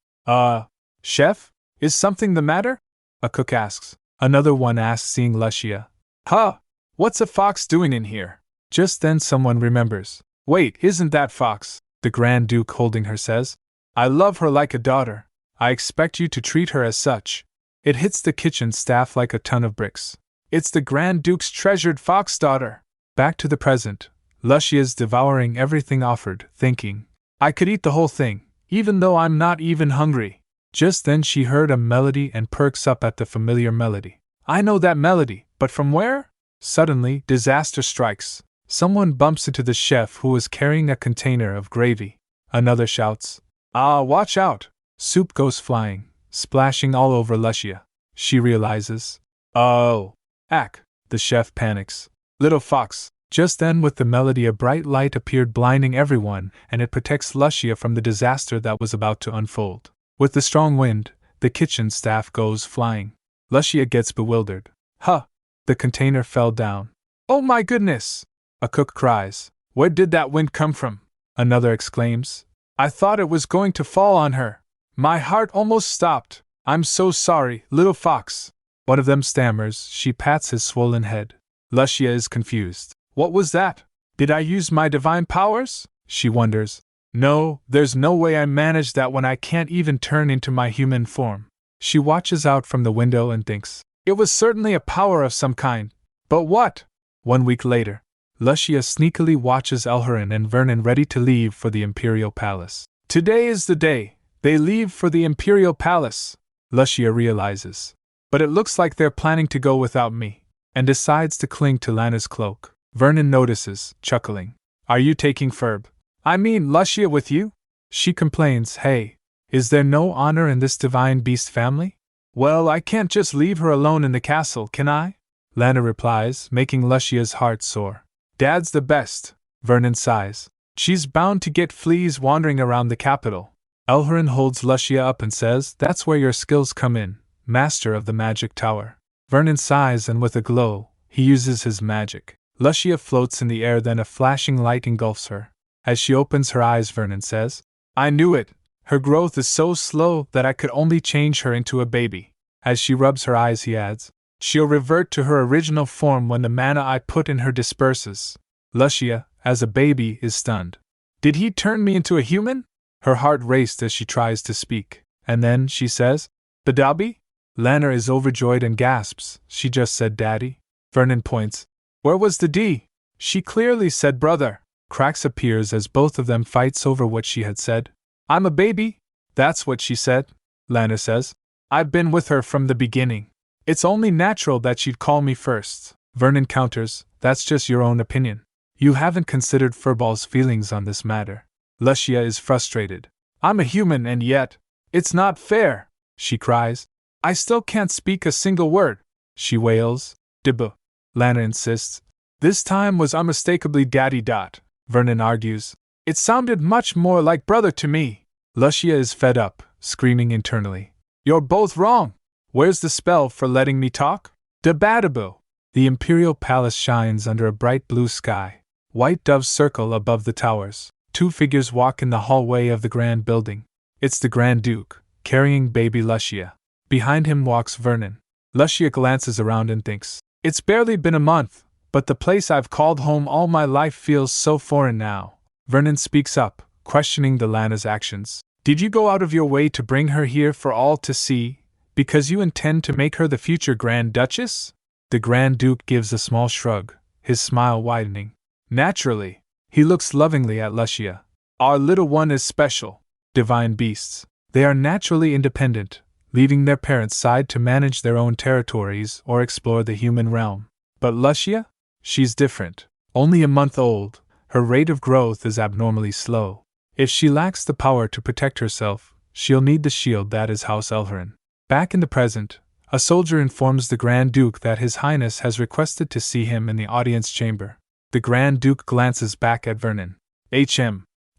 Chef? Is something the matter? A cook asks. Another one asks, seeing Lusha. Huh! What's a fox doing in here? Just then someone remembers. Wait, isn't that Fox? The Grand Duke, holding her, says. I love her like a daughter. I expect you to treat her as such. It hits the kitchen staff like a ton of bricks. It's the Grand Duke's treasured fox daughter. Back to the present, Luscia's devouring everything offered, thinking, I could eat the whole thing, even though I'm not even hungry. Just then she heard a melody and perks up at the familiar melody. I know that melody, but from where? Suddenly, disaster strikes. Someone bumps into the chef who is carrying a container of gravy. Another shouts, Ah, watch out! Soup goes flying, splashing all over Luscia. She realizes, Oh! Ack! The chef panics. Little fox! Just then with the melody a bright light appeared blinding everyone, and it protects Luscia from the disaster that was about to unfold. With the strong wind, the kitchen staff goes flying. Luscia gets bewildered. Huh! The container fell down. Oh my goodness! A cook cries. Where did that wind come from? Another exclaims. I thought it was going to fall on her. My heart almost stopped. I'm so sorry, little fox. One of them stammers. She pats his swollen head. Luscia is confused. What was that? Did I use my divine powers? She wonders. No, there's no way I managed that when I can't even turn into my human form. She watches out from the window and thinks, it was certainly a power of some kind. But what? 1 week later, Luscia sneakily watches Elharan and Vernon ready to leave for the Imperial Palace. Today is the day. They leave for the Imperial Palace. Luscia realizes. But it looks like they're planning to go without me, and decides to cling to Lana's cloak. Vernon notices, chuckling. Are you taking Luscia with you? She complains, Hey, is there no honor in this divine beast family? Well, I can't just leave her alone in the castle, can I? Lana replies, making Luscia's heart sore. Dad's the best, Vernon sighs. She's bound to get fleas wandering around the capital. Elharan holds Luscia up and says, That's where your skills come in, master of the magic tower. Vernon sighs and with a glow, he uses his magic. Luscia floats in the air, then a flashing light engulfs her. As she opens her eyes, Vernon says, I knew it. Her growth is so slow that I could only change her into a baby. As she rubs her eyes, he adds, She'll revert to her original form when the mana I put in her disperses. Luscia, as a baby, is stunned. Did he turn me into a human? Her heart raced as she tries to speak. And then she says, Badabi? Lana is overjoyed and gasps, She just said daddy. Vernon points. Where was the D? She clearly said brother. Cracks appears as both of them fights over what she had said. I'm a baby? That's what she said, Lana says. I've been with her from the beginning. It's only natural that she'd call me first. Vernon counters, That's just your own opinion. You haven't considered Furball's feelings on this matter. Luscia is frustrated. I'm a human and yet, it's not fair, she cries. I still can't speak a single word, she wails. Dibba. Lana insists. This time was unmistakably daddy. Vernon argues. It sounded much more like brother to me. Luscia is fed up, screaming internally. You're both wrong. Where's the spell for letting me talk? Dabadabu. The Imperial Palace shines under a bright blue sky. White doves circle above the towers. 2 figures walk in the hallway of the grand building. It's the Grand Duke, carrying baby Luscia. Behind him walks Vernon. Luscia glances around and thinks, It's barely been a month, but the place I've called home all my life feels so foreign now. Vernon speaks up, questioning the Lana's actions. Did you go out of your way to bring her here for all to see, because you intend to make her the future Grand Duchess? The Grand Duke gives a small shrug, his smile widening. Naturally. He looks lovingly at Luscia. Our little one is special. Divine beasts. They are naturally independent, leaving their parents' side to manage their own territories or explore the human realm. But Luscia? She's different. Only a month old, her rate of growth is abnormally slow. If she lacks the power to protect herself, she'll need the shield that is House Elharan. Back in the present, a soldier informs the Grand Duke that His Highness has requested to see him in the audience chamber. The Grand Duke glances back at Vernon.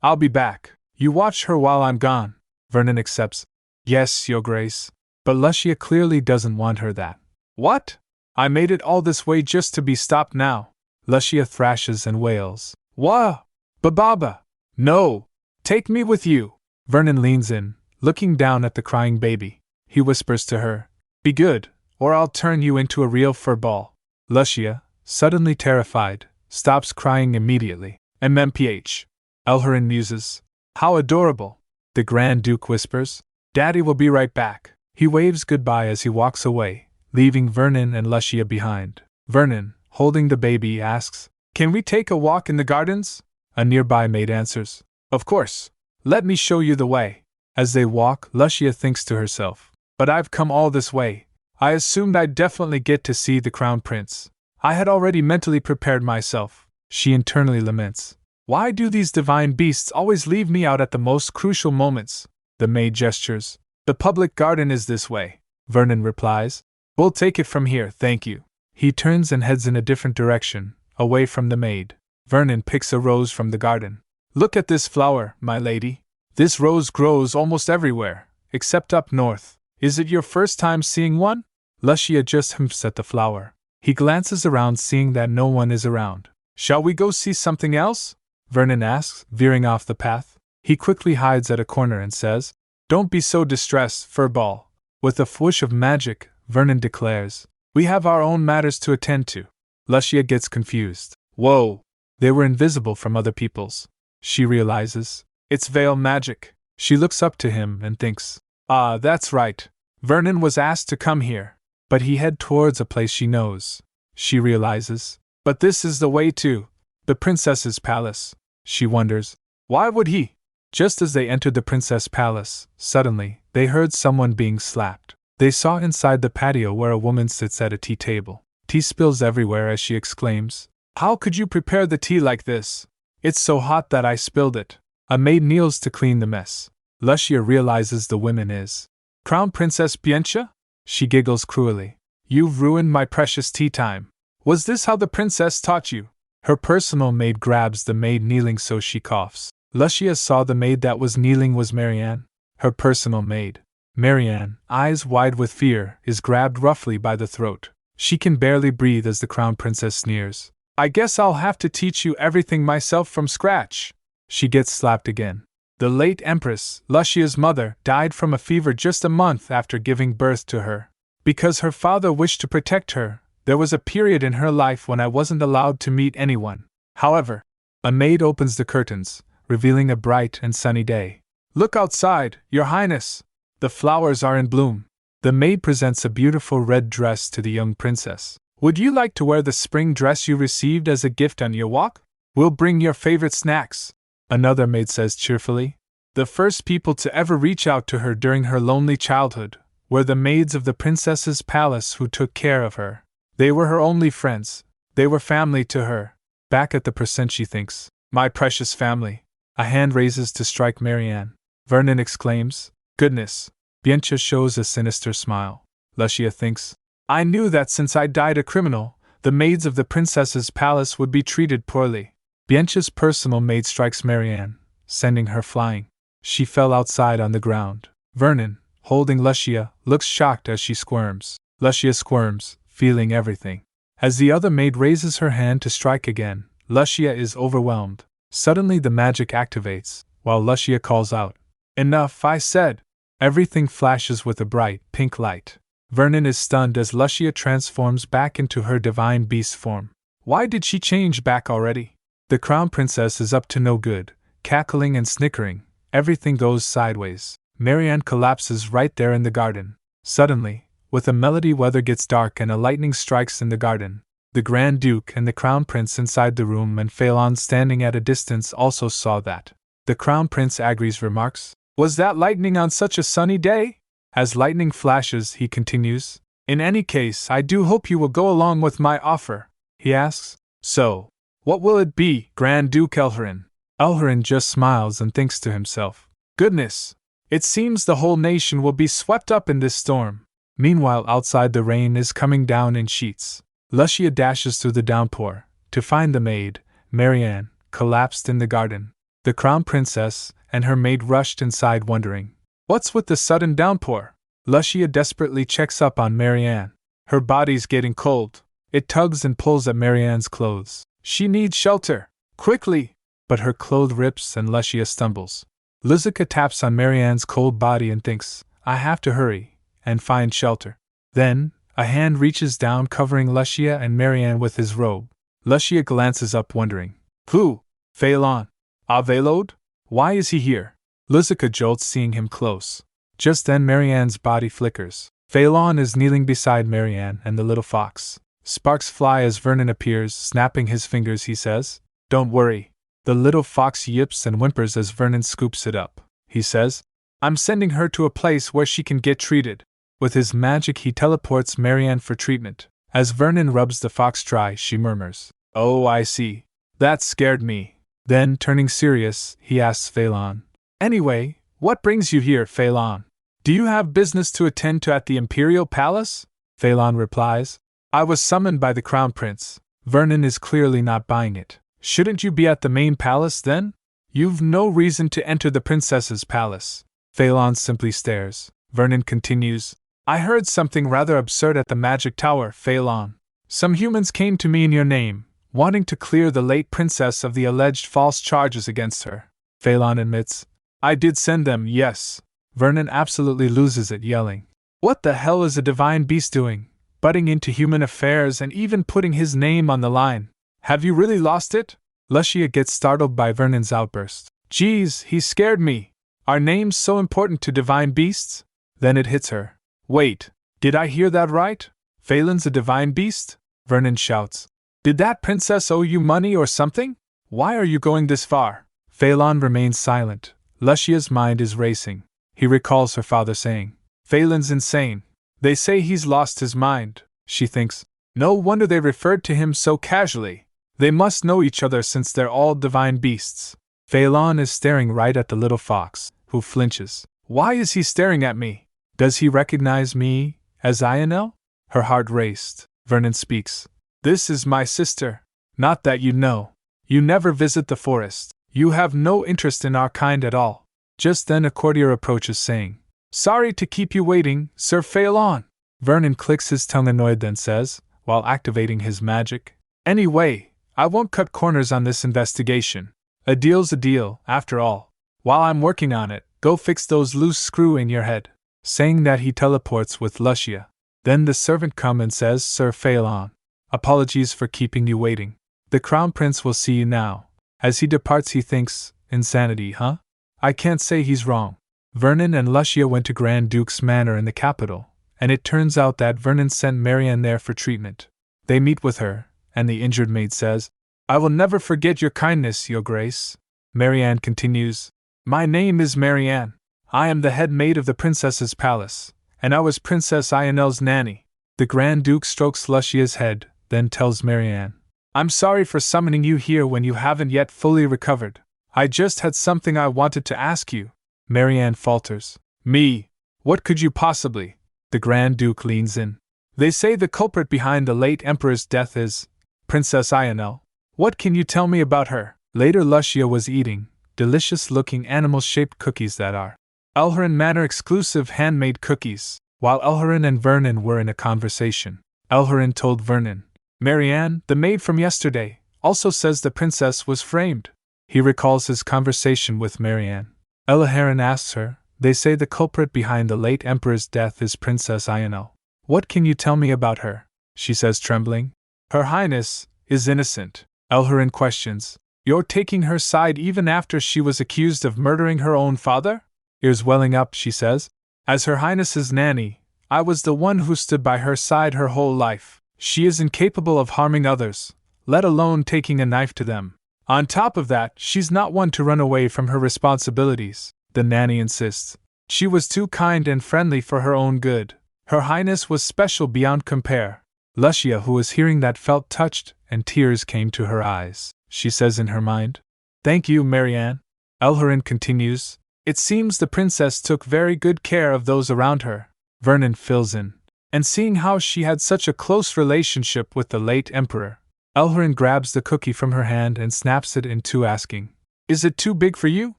I'll be back. You watch her while I'm gone. Vernon accepts. Yes, Your Grace. But Luscia clearly doesn't want her that. What? I made it all this way just to be stopped now. Luscia thrashes and wails. Wah! Bababa! No! Take me with you! Vernon leans in, looking down at the crying baby. He whispers to her, Be good, or I'll turn you into a real furball. Luscia, suddenly terrified, stops crying immediately. MMPH. Elharan muses. How adorable! The Grand Duke whispers. Daddy will be right back. He waves goodbye as he walks away, leaving Vernon and Luscia behind. Vernon, holding the baby, asks, Can we take a walk in the gardens? A nearby maid answers. Of course. Let me show you the way. As they walk, Lusha thinks to herself. But I've come all this way. I assumed I'd definitely get to see the Crown Prince. I had already mentally prepared myself. She internally laments. Why do these divine beasts always leave me out at the most crucial moments? The maid gestures. The public garden is this way. Vernon replies. We'll take it from here, thank you. He turns and heads in a different direction, away from the maid. Vernon picks a rose from the garden. Look at this flower, my lady. This rose grows almost everywhere, except up north. Is it your first time seeing one? Lusha just humps at the flower. He glances around, seeing that no one is around. Shall we go see something else? Vernon asks, veering off the path. He quickly hides at a corner and says, Don't be so distressed, Furball. With a whoosh of magic, Vernon declares, We have our own matters to attend to. Lusha gets confused. Whoa! They were invisible from other people's. She realizes. It's veil magic. She looks up to him and thinks, Ah, that's right. Vernon was asked to come here. But he head towards a place she knows. She realizes. But this is the way to the princess's palace. She wonders, why would he? Just as they entered the princess' palace, suddenly, they heard someone being slapped. They saw inside the patio where a woman sits at a tea table. Tea spills everywhere as she exclaims, How could you prepare the tea like this? It's so hot that I spilled it. A maid kneels to clean the mess. Lusha realizes the woman is Crown Princess Bianca? She giggles cruelly. You've ruined my precious tea time. Was this how the princess taught you? Her personal maid grabs the maid kneeling, so she coughs. Lusha saw the maid that was kneeling was Marianne, her personal maid. Marianne, eyes wide with fear, is grabbed roughly by the throat. She can barely breathe as the Crown Princess sneers. I guess I'll have to teach you everything myself from scratch. She gets slapped again. The late Empress, Lusha's mother, died from a fever just a month after giving birth to her. Because her father wished to protect her, there was a period in her life when I wasn't allowed to meet anyone. However, a maid opens the curtains, revealing a bright and sunny day. Look outside, Your Highness! The flowers are in bloom. The maid presents a beautiful red dress to the young princess. Would you like to wear the spring dress you received as a gift on your walk? We'll bring your favorite snacks. Another maid says cheerfully. The first people to ever reach out to her during her lonely childhood were the maids of the princess's palace who took care of her. They were her only friends. They were family to her. Back at the percent, she thinks, My precious family. A hand raises to strike Marianne. Vernon exclaims, Goodness. Bianca shows a sinister smile. Lusha thinks, I knew that since I died a criminal, the maids of the princess's palace would be treated poorly. Bianca's personal maid strikes Marianne, sending her flying. She fell outside on the ground. Vernon, holding Lusha, looks shocked as she squirms. Lusha squirms, feeling everything. As the other maid raises her hand to strike again, Lusha is overwhelmed. Suddenly the magic activates, while Lusha calls out, Enough, I said! Everything flashes with a bright, pink light. Vernon is stunned as Lusha transforms back into her divine beast form. Why did she change back already? The Crown Princess is up to no good, cackling and snickering. Everything goes sideways. Marianne collapses right there in the garden. Suddenly, with a melody, weather gets dark and a lightning strikes in the garden. The Grand Duke and the Crown Prince inside the room and Phelan standing at a distance also saw that. The Crown Prince agrees, remarks, Was that lightning on such a sunny day? As lightning flashes, he continues, In any case, I do hope you will go along with my offer. He asks, So, what will it be, Grand Duke Elharan? Elharan just smiles and thinks to himself, Goodness! It seems the whole nation will be swept up in this storm. Meanwhile, outside the rain is coming down in sheets. Lusha dashes through the downpour, to find the maid, Marianne, collapsed in the garden. The Crown Princess and her maid rushed inside wondering, What's with the sudden downpour? Lusha desperately checks up on Marianne. Her body's getting cold. It tugs and pulls at Marianne's clothes. She needs shelter. Quickly! But her clothes rips and Lusha stumbles. Lusha taps on Marianne's cold body and thinks, I have to hurry and find shelter. Then, a hand reaches down, covering Lusha and Marianne with his robe. Lusha glances up wondering, Who? Phelan. Idelbadour? Why is he here? Lusha jolts seeing him close. Just then Marianne's body flickers. Phelan is kneeling beside Marianne and the little fox. Sparks fly as Vernon appears, snapping his fingers. He says, "Don't worry." The little fox yips and whimpers as Vernon scoops it up. He says, "I'm sending her to a place where she can get treated." With his magic, he teleports Marianne for treatment. As Vernon rubs the fox dry, she murmurs, "Oh, I see. That scared me." Then, turning serious, he asks Phelan, "Anyway, what brings you here, Phelan? Do you have business to attend to at the Imperial Palace?" Phelan replies, "I was summoned by the Crown Prince." Vernon is clearly not buying it. "Shouldn't you be at the main palace then? You've no reason to enter the princess's palace." Phelan simply stares. Vernon continues, "I heard something rather absurd at the magic tower, Phelan. Some humans came to me in your name, wanting to clear the late princess of the alleged false charges against her." Phelan admits, "I did send them, yes." Vernon absolutely loses it, yelling, "What the hell is a divine beast doing, butting into human affairs and even putting his name on the line? Have you really lost it?" Lusha gets startled by Vernon's outburst. "Geez, he scared me. Are names so important to divine beasts?" Then it hits her. "Wait, did I hear that right? Phelan's a divine beast?" Vernon shouts. "Did that princess owe you money or something? Why are you going this far?" Phelan remains silent. Lusha's mind is racing. He recalls her father saying, "Phelan's insane. They say he's lost his mind." She thinks, "No wonder they referred to him so casually. They must know each other since they're all divine beasts." Phelan is staring right at the little fox, who flinches. "Why is he staring at me? Does he recognize me as Ionel?" Her heart raced. Vernon speaks. "This is my sister. Not that you know. You never visit the forest. You have no interest in our kind at all." Just then a courtier approaches, saying, "Sorry to keep you waiting, Sir Phelan." Vernon clicks his tongue annoyed, then says, while activating his magic, "Anyway, I won't cut corners on this investigation. A deal's a deal, after all. While I'm working on it, go fix those loose screws in your head." Saying that, he teleports with Lusha. Then the servant comes and says, "Sir Phelan, apologies for keeping you waiting. The Crown Prince will see you now." As he departs, he thinks, "Insanity, huh? I can't say he's wrong." Vernon and Lusha went to Grand Duke's manor in the capital, and it turns out that Vernon sent Marianne there for treatment. They meet with her, and the injured maid says, "I will never forget your kindness, Your Grace." Marianne continues, "My name is Marianne. I am the head maid of the princess's palace, and I was Princess Ionel's nanny." The Grand Duke strokes Lusha's head, then tells Marianne, "I'm sorry for summoning you here when you haven't yet fully recovered. I just had something I wanted to ask you." Marianne falters. "Me? What could you possibly?" The Grand Duke leans in. "They say the culprit behind the late Emperor's death is Princess Ionel. What can you tell me about her?" Later, Lusha was eating delicious-looking animal-shaped cookies that are Elharan Manor exclusive handmade cookies. While Elharan and Vernon were in a conversation, Elharan told Vernon, "Marianne, the maid from yesterday, also says the princess was framed." He recalls his conversation with Marianne. Elharan asks her, "They say the culprit behind the late Emperor's death is Princess Ionel. What can you tell me about her?" She says, trembling. "Her Highness is innocent." Elharan questions, "You're taking her side even after she was accused of murdering her own father?" Ears welling up, she says, "As Her Highness's nanny, I was the one who stood by her side her whole life. She is incapable of harming others, let alone taking a knife to them. On top of that, she's not one to run away from her responsibilities," the nanny insists. "She was too kind and friendly for her own good. Her Highness was special beyond compare." Lusha, who was hearing that, felt touched, and tears came to her eyes. She says in her mind, "Thank you, Marianne." Elharan continues, "It seems the princess took very good care of those around her." Vernon fills in, "And seeing how she had such a close relationship with the late emperor." Elharan grabs the cookie from her hand and snaps it in two, asking, "Is it too big for you?"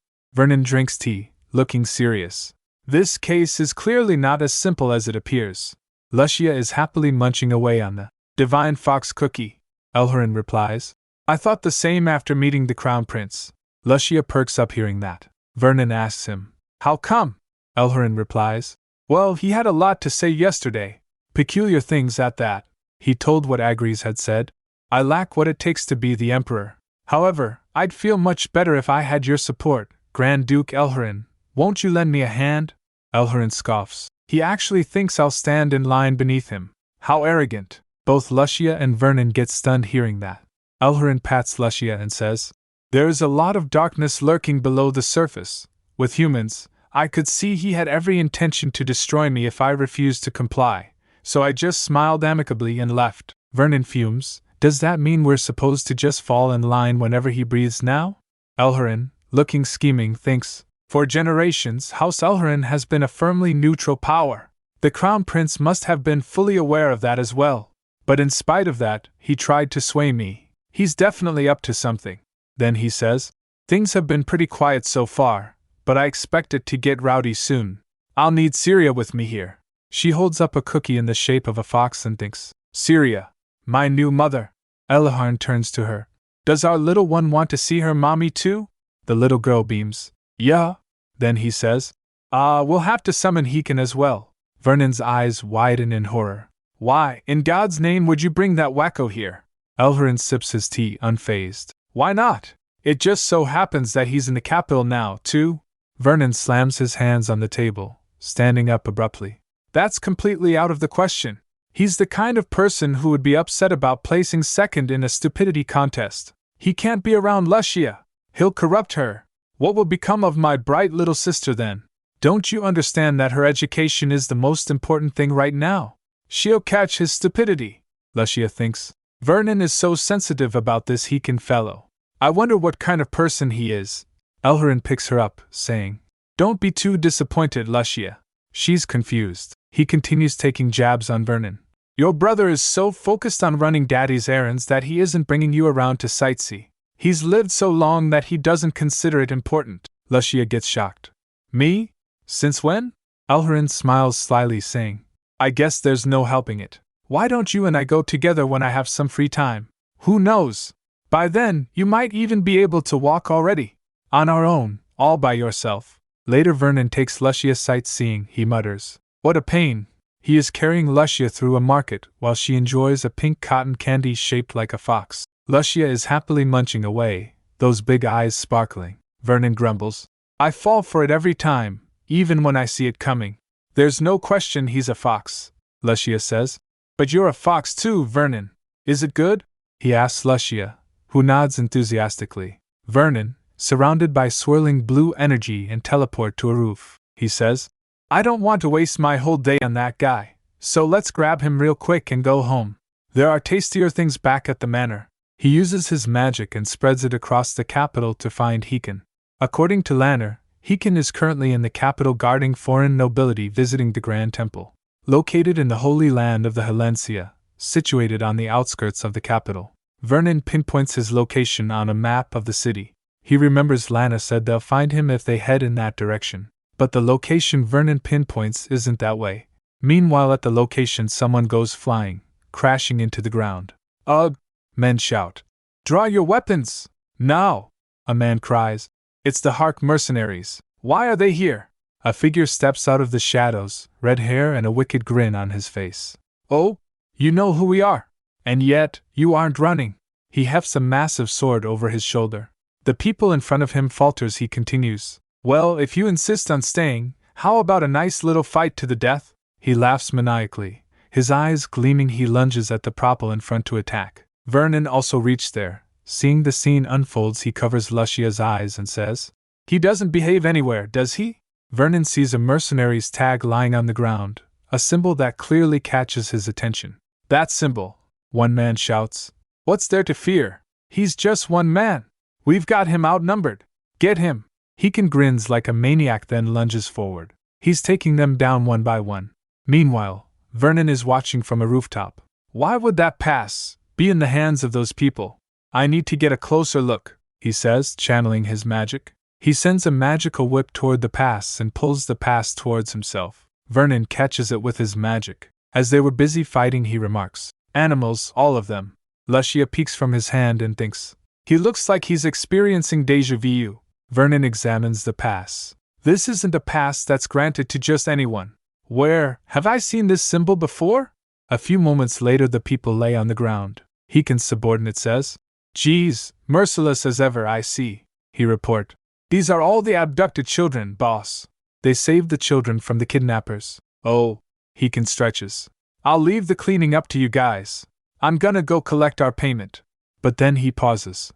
Vernon drinks tea, looking serious. "This case is clearly not as simple as it appears." Lusha is happily munching away on the divine fox cookie. Elharan replies, "I thought the same after meeting the Crown Prince." Lusha perks up hearing that. Vernon asks him, "How come?" Elharan replies, "Well, he had a lot to say yesterday. Peculiar things at that. He told what Agres had said. I lack what it takes to be the Emperor. However, I'd feel much better if I had your support, Grand Duke Elharan. Won't you lend me a hand?" Elharan scoffs. He actually thinks I'll stand in line beneath him. How arrogant. Both Lusha and Vernon get stunned hearing that. Elharan pats Lusha and says, "There's a lot of darkness lurking below the surface. With humans, I could see he had every intention to destroy me if I refused to comply, so I just smiled amicably and left." Vernon fumes. "Does that mean we're supposed to just fall in line whenever he breathes now?" Elharan, looking scheming, thinks, "For generations, House Elharan has been a firmly neutral power. The Crown Prince must have been fully aware of that as well. But in spite of that, he tried to sway me. He's definitely up to something." Then he says, "Things have been pretty quiet so far, but I expect it to get rowdy soon. I'll need Syria with me here." She holds up a cookie in the shape of a fox and thinks, "Syria, my new mother." Elharan turns to her. "Does our little one want to see her mommy too?" The little girl beams. "Yeah." Then he says, We'll have to summon Heekin as well." Vernon's eyes widen in horror. "Why, in God's name, would you bring that wacko here?" Elharan sips his tea unfazed. "Why not? It just so happens that he's in the capital now, too." Vernon slams his hands on the table, standing up abruptly. "That's completely out of the question. He's the kind of person who would be upset about placing second in a stupidity contest. He can't be around Lusha. He'll corrupt her. What will become of my bright little sister then? Don't you understand that her education is the most important thing right now? She'll catch his stupidity," Lusha thinks. "Vernon is so sensitive about this Heekin fellow. I wonder what kind of person he is." Elharan picks her up, saying, "Don't be too disappointed, Lusha." She's confused. He continues taking jabs on Vernon. "Your brother is so focused on running Daddy's errands that he isn't bringing you around to sightsee. He's lived so long that he doesn't consider it important." Lusha gets shocked. "Me? Since when?" Elharan smiles slyly, saying, "I guess there's no helping it. Why don't you and I go together when I have some free time? Who knows? By then, you might even be able to walk already. On our own, all by yourself." Later Vernon takes Lusha sightseeing. He mutters, "What a pain." He is carrying Lusha through a market while she enjoys a pink cotton candy shaped like a fox. Lusha is happily munching away, those big eyes sparkling. Vernon grumbles, "I fall for it every time, even when I see it coming." "There's no question he's a fox," Lusha says. "But you're a fox too, Vernon. Is it good?" he asks Lusha, who nods enthusiastically. Vernon, surrounded by swirling blue energy and teleport to a roof, he says, "I don't want to waste my whole day on that guy, so let's grab him real quick and go home. There are tastier things back at the manor." He uses his magic and spreads it across the capital to find Heekin. According to Lanner, Heekin is currently in the capital guarding foreign nobility visiting the Grand Temple. Located in the Holy Land of the Helencia, situated on the outskirts of the capital. Vernon pinpoints his location on a map of the city. He remembers Lana said they'll find him if they head in that direction. But the location Vernon pinpoints isn't that way. Meanwhile, at the location, someone goes flying, crashing into the ground. "Ugh!" men shout. "Draw your weapons! Now!" a man cries. "It's the Hark mercenaries. Why are they here?" A figure steps out of the shadows, red hair and a wicked grin on his face. "Oh, you know who we are! And yet, you aren't running." He hefts a massive sword over his shoulder. The people in front of him falters. He continues, "Well, if you insist on staying, how about a nice little fight to the death?" He laughs maniacally. His eyes gleaming, he lunges at the propel in front to attack. Vernon also reached there. Seeing the scene unfolds, he covers Lusha's eyes and says, "He doesn't behave anywhere, does he?" Vernon sees a mercenary's tag lying on the ground, a symbol that clearly catches his attention. "That symbol," one man shouts. "What's there to fear? He's just one man. We've got him outnumbered. Get him." Heekin grins like a maniac, then lunges forward. He's taking them down one by one. Meanwhile, Vernon is watching from a rooftop. "Why would that pass be in the hands of those people? I need to get a closer look," he says, channeling his magic. He sends a magical whip toward the pass and pulls the pass towards himself. Vernon catches it with his magic. As they were busy fighting, he remarks, "Animals, all of them." Lusha peeks from his hand and thinks, "He looks like he's experiencing déjà vu." Vernon examines the pass. "This isn't a pass that's granted to just anyone. Where have I seen this symbol before?" A few moments later, the people lay on the ground. Heekin's subordinate says, "Geez, merciless as ever, I see," he report. "These are all the abducted children, boss. They saved the children from the kidnappers." "Oh," Heekin stretches. "I'll leave the cleaning up to you guys. I'm gonna go collect our payment. But then he pauses.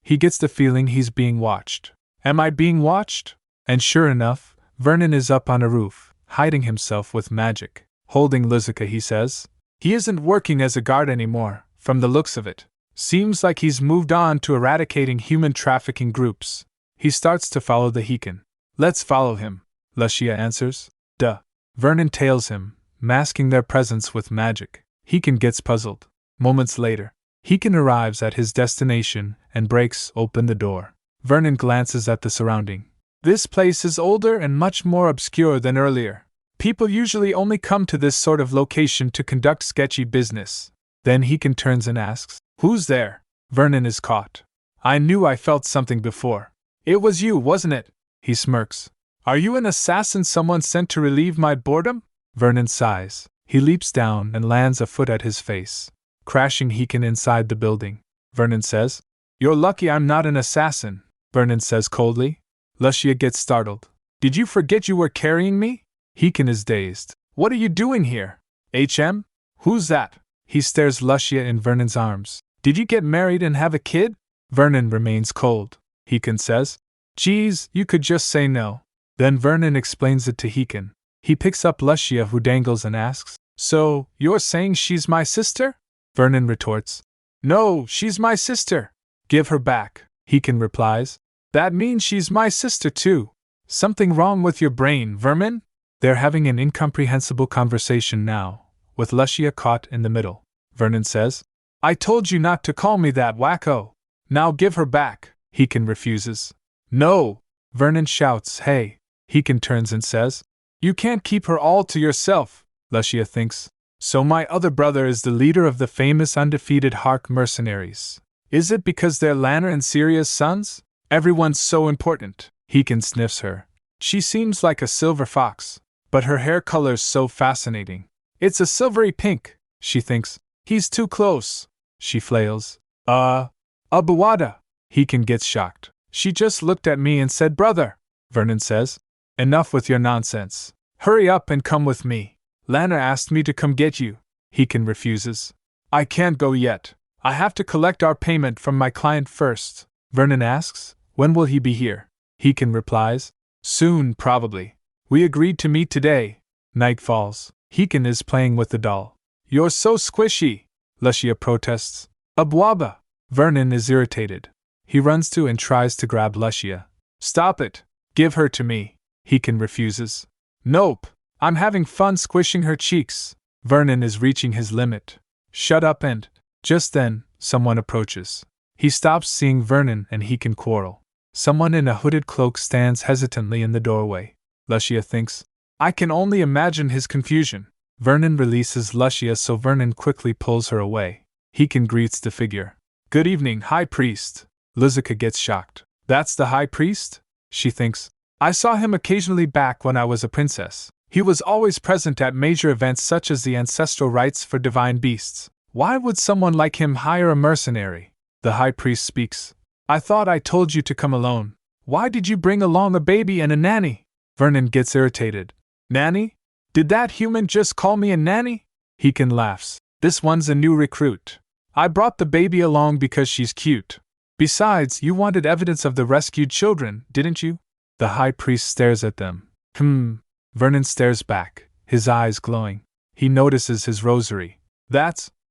He gets the feeling he's being watched. Am I being watched? And sure enough, Vernon is up on a roof, hiding himself with magic. Holding Lusha, he says. He isn't working as a guard anymore, from the looks of it. Seems like he's moved on to eradicating human trafficking groups. He starts to follow the Heikin. Let's follow him, Lusha answers. Duh. Vernon tails him, masking their presence with magic. Heikin gets puzzled. Moments later, Heikin arrives at his destination and breaks open the door. Vernon glances at the surrounding. This place is older and much more obscure than earlier. People usually only come to this sort of location to conduct sketchy business. Then Heikin turns and asks, "Who's there?" Vernon is caught. "I knew I felt something before." "It was you, wasn't it?" He smirks. "Are you an assassin someone sent to relieve my boredom?" Vernon sighs. He leaps down and lands a foot at his face, crashing Heikin inside the building. Vernon says, "You're lucky I'm not an assassin," Vernon says coldly. Lusha gets startled. "Did you forget you were carrying me?" Heikin is dazed. "What are you doing here? HM? Who's that?" He stares Lusha in Vernon's arms. "Did you get married and have a kid?" Vernon remains cold. Heikin says, "Geez, you could just say no." Then Vernon explains it to Heikin. He picks up Lusha, who dangles, and asks, "So, you're saying she's my sister?" Vernon retorts, "No, she's my sister." "Give her back," Heikin replies. "That means she's my sister too. Something wrong with your brain, vermin?" They're having an incomprehensible conversation now, with Lusha caught in the middle. Vernon says, "I told you not to call me that, wacko. Now give her back." Heikin refuses. "No!" Vernon shouts, "Hey!" Heikin turns and says, "You can't keep her all to yourself." Lusha thinks, "So my other brother is the leader of the famous undefeated Hark mercenaries. Is it because they're Lanner and Syria's sons? Everyone's so important." Heikin sniffs her. She seems like a silver fox, but her hair color's so fascinating. "It's a silvery pink," she thinks. "He's too close." She flails. Buwada." Heikin gets shocked. "She just looked at me and said brother." Vernon says, "Enough with your nonsense. Hurry up and come with me. Lanner asked me to come get you." Heikin refuses. "I can't go yet. I have to collect our payment from my client first." Vernon asks, "When will he be here?" Heikin replies, "Soon, probably. We agreed to meet today." Night falls. Heikin is playing with the doll. "You're so squishy," Lusha protests. "Abwaba." Vernon is irritated. He runs to and tries to grab Lusha. "Stop it. Give her to me." Heikin refuses. "Nope. I'm having fun squishing her cheeks." Vernon is reaching his limit. "Shut up," and just then, someone approaches. He stops seeing Vernon and Heikin quarrel. Someone in a hooded cloak stands hesitantly in the doorway. Lusha thinks, I can only imagine his confusion. Vernon releases Lusha, so Vernon quickly pulls her away. Heikin greets the figure. "Good evening, High Priest." Lusha gets shocked. "That's the High Priest?" She thinks, "I saw him occasionally back when I was a princess. He was always present at major events such as the ancestral rites for divine beasts. Why would someone like him hire a mercenary?" The High Priest speaks. "I thought I told you to come alone. Why did you bring along a baby and a nanny?" Vernon gets irritated. "Nanny? Did that human just call me a nanny?" Heikin laughs. "This one's a new recruit. I brought the baby along because she's cute. Besides, you wanted evidence of the rescued children, didn't you?" The High Priest stares at them. Vernon stares back, his eyes glowing. He notices his rosary. "That's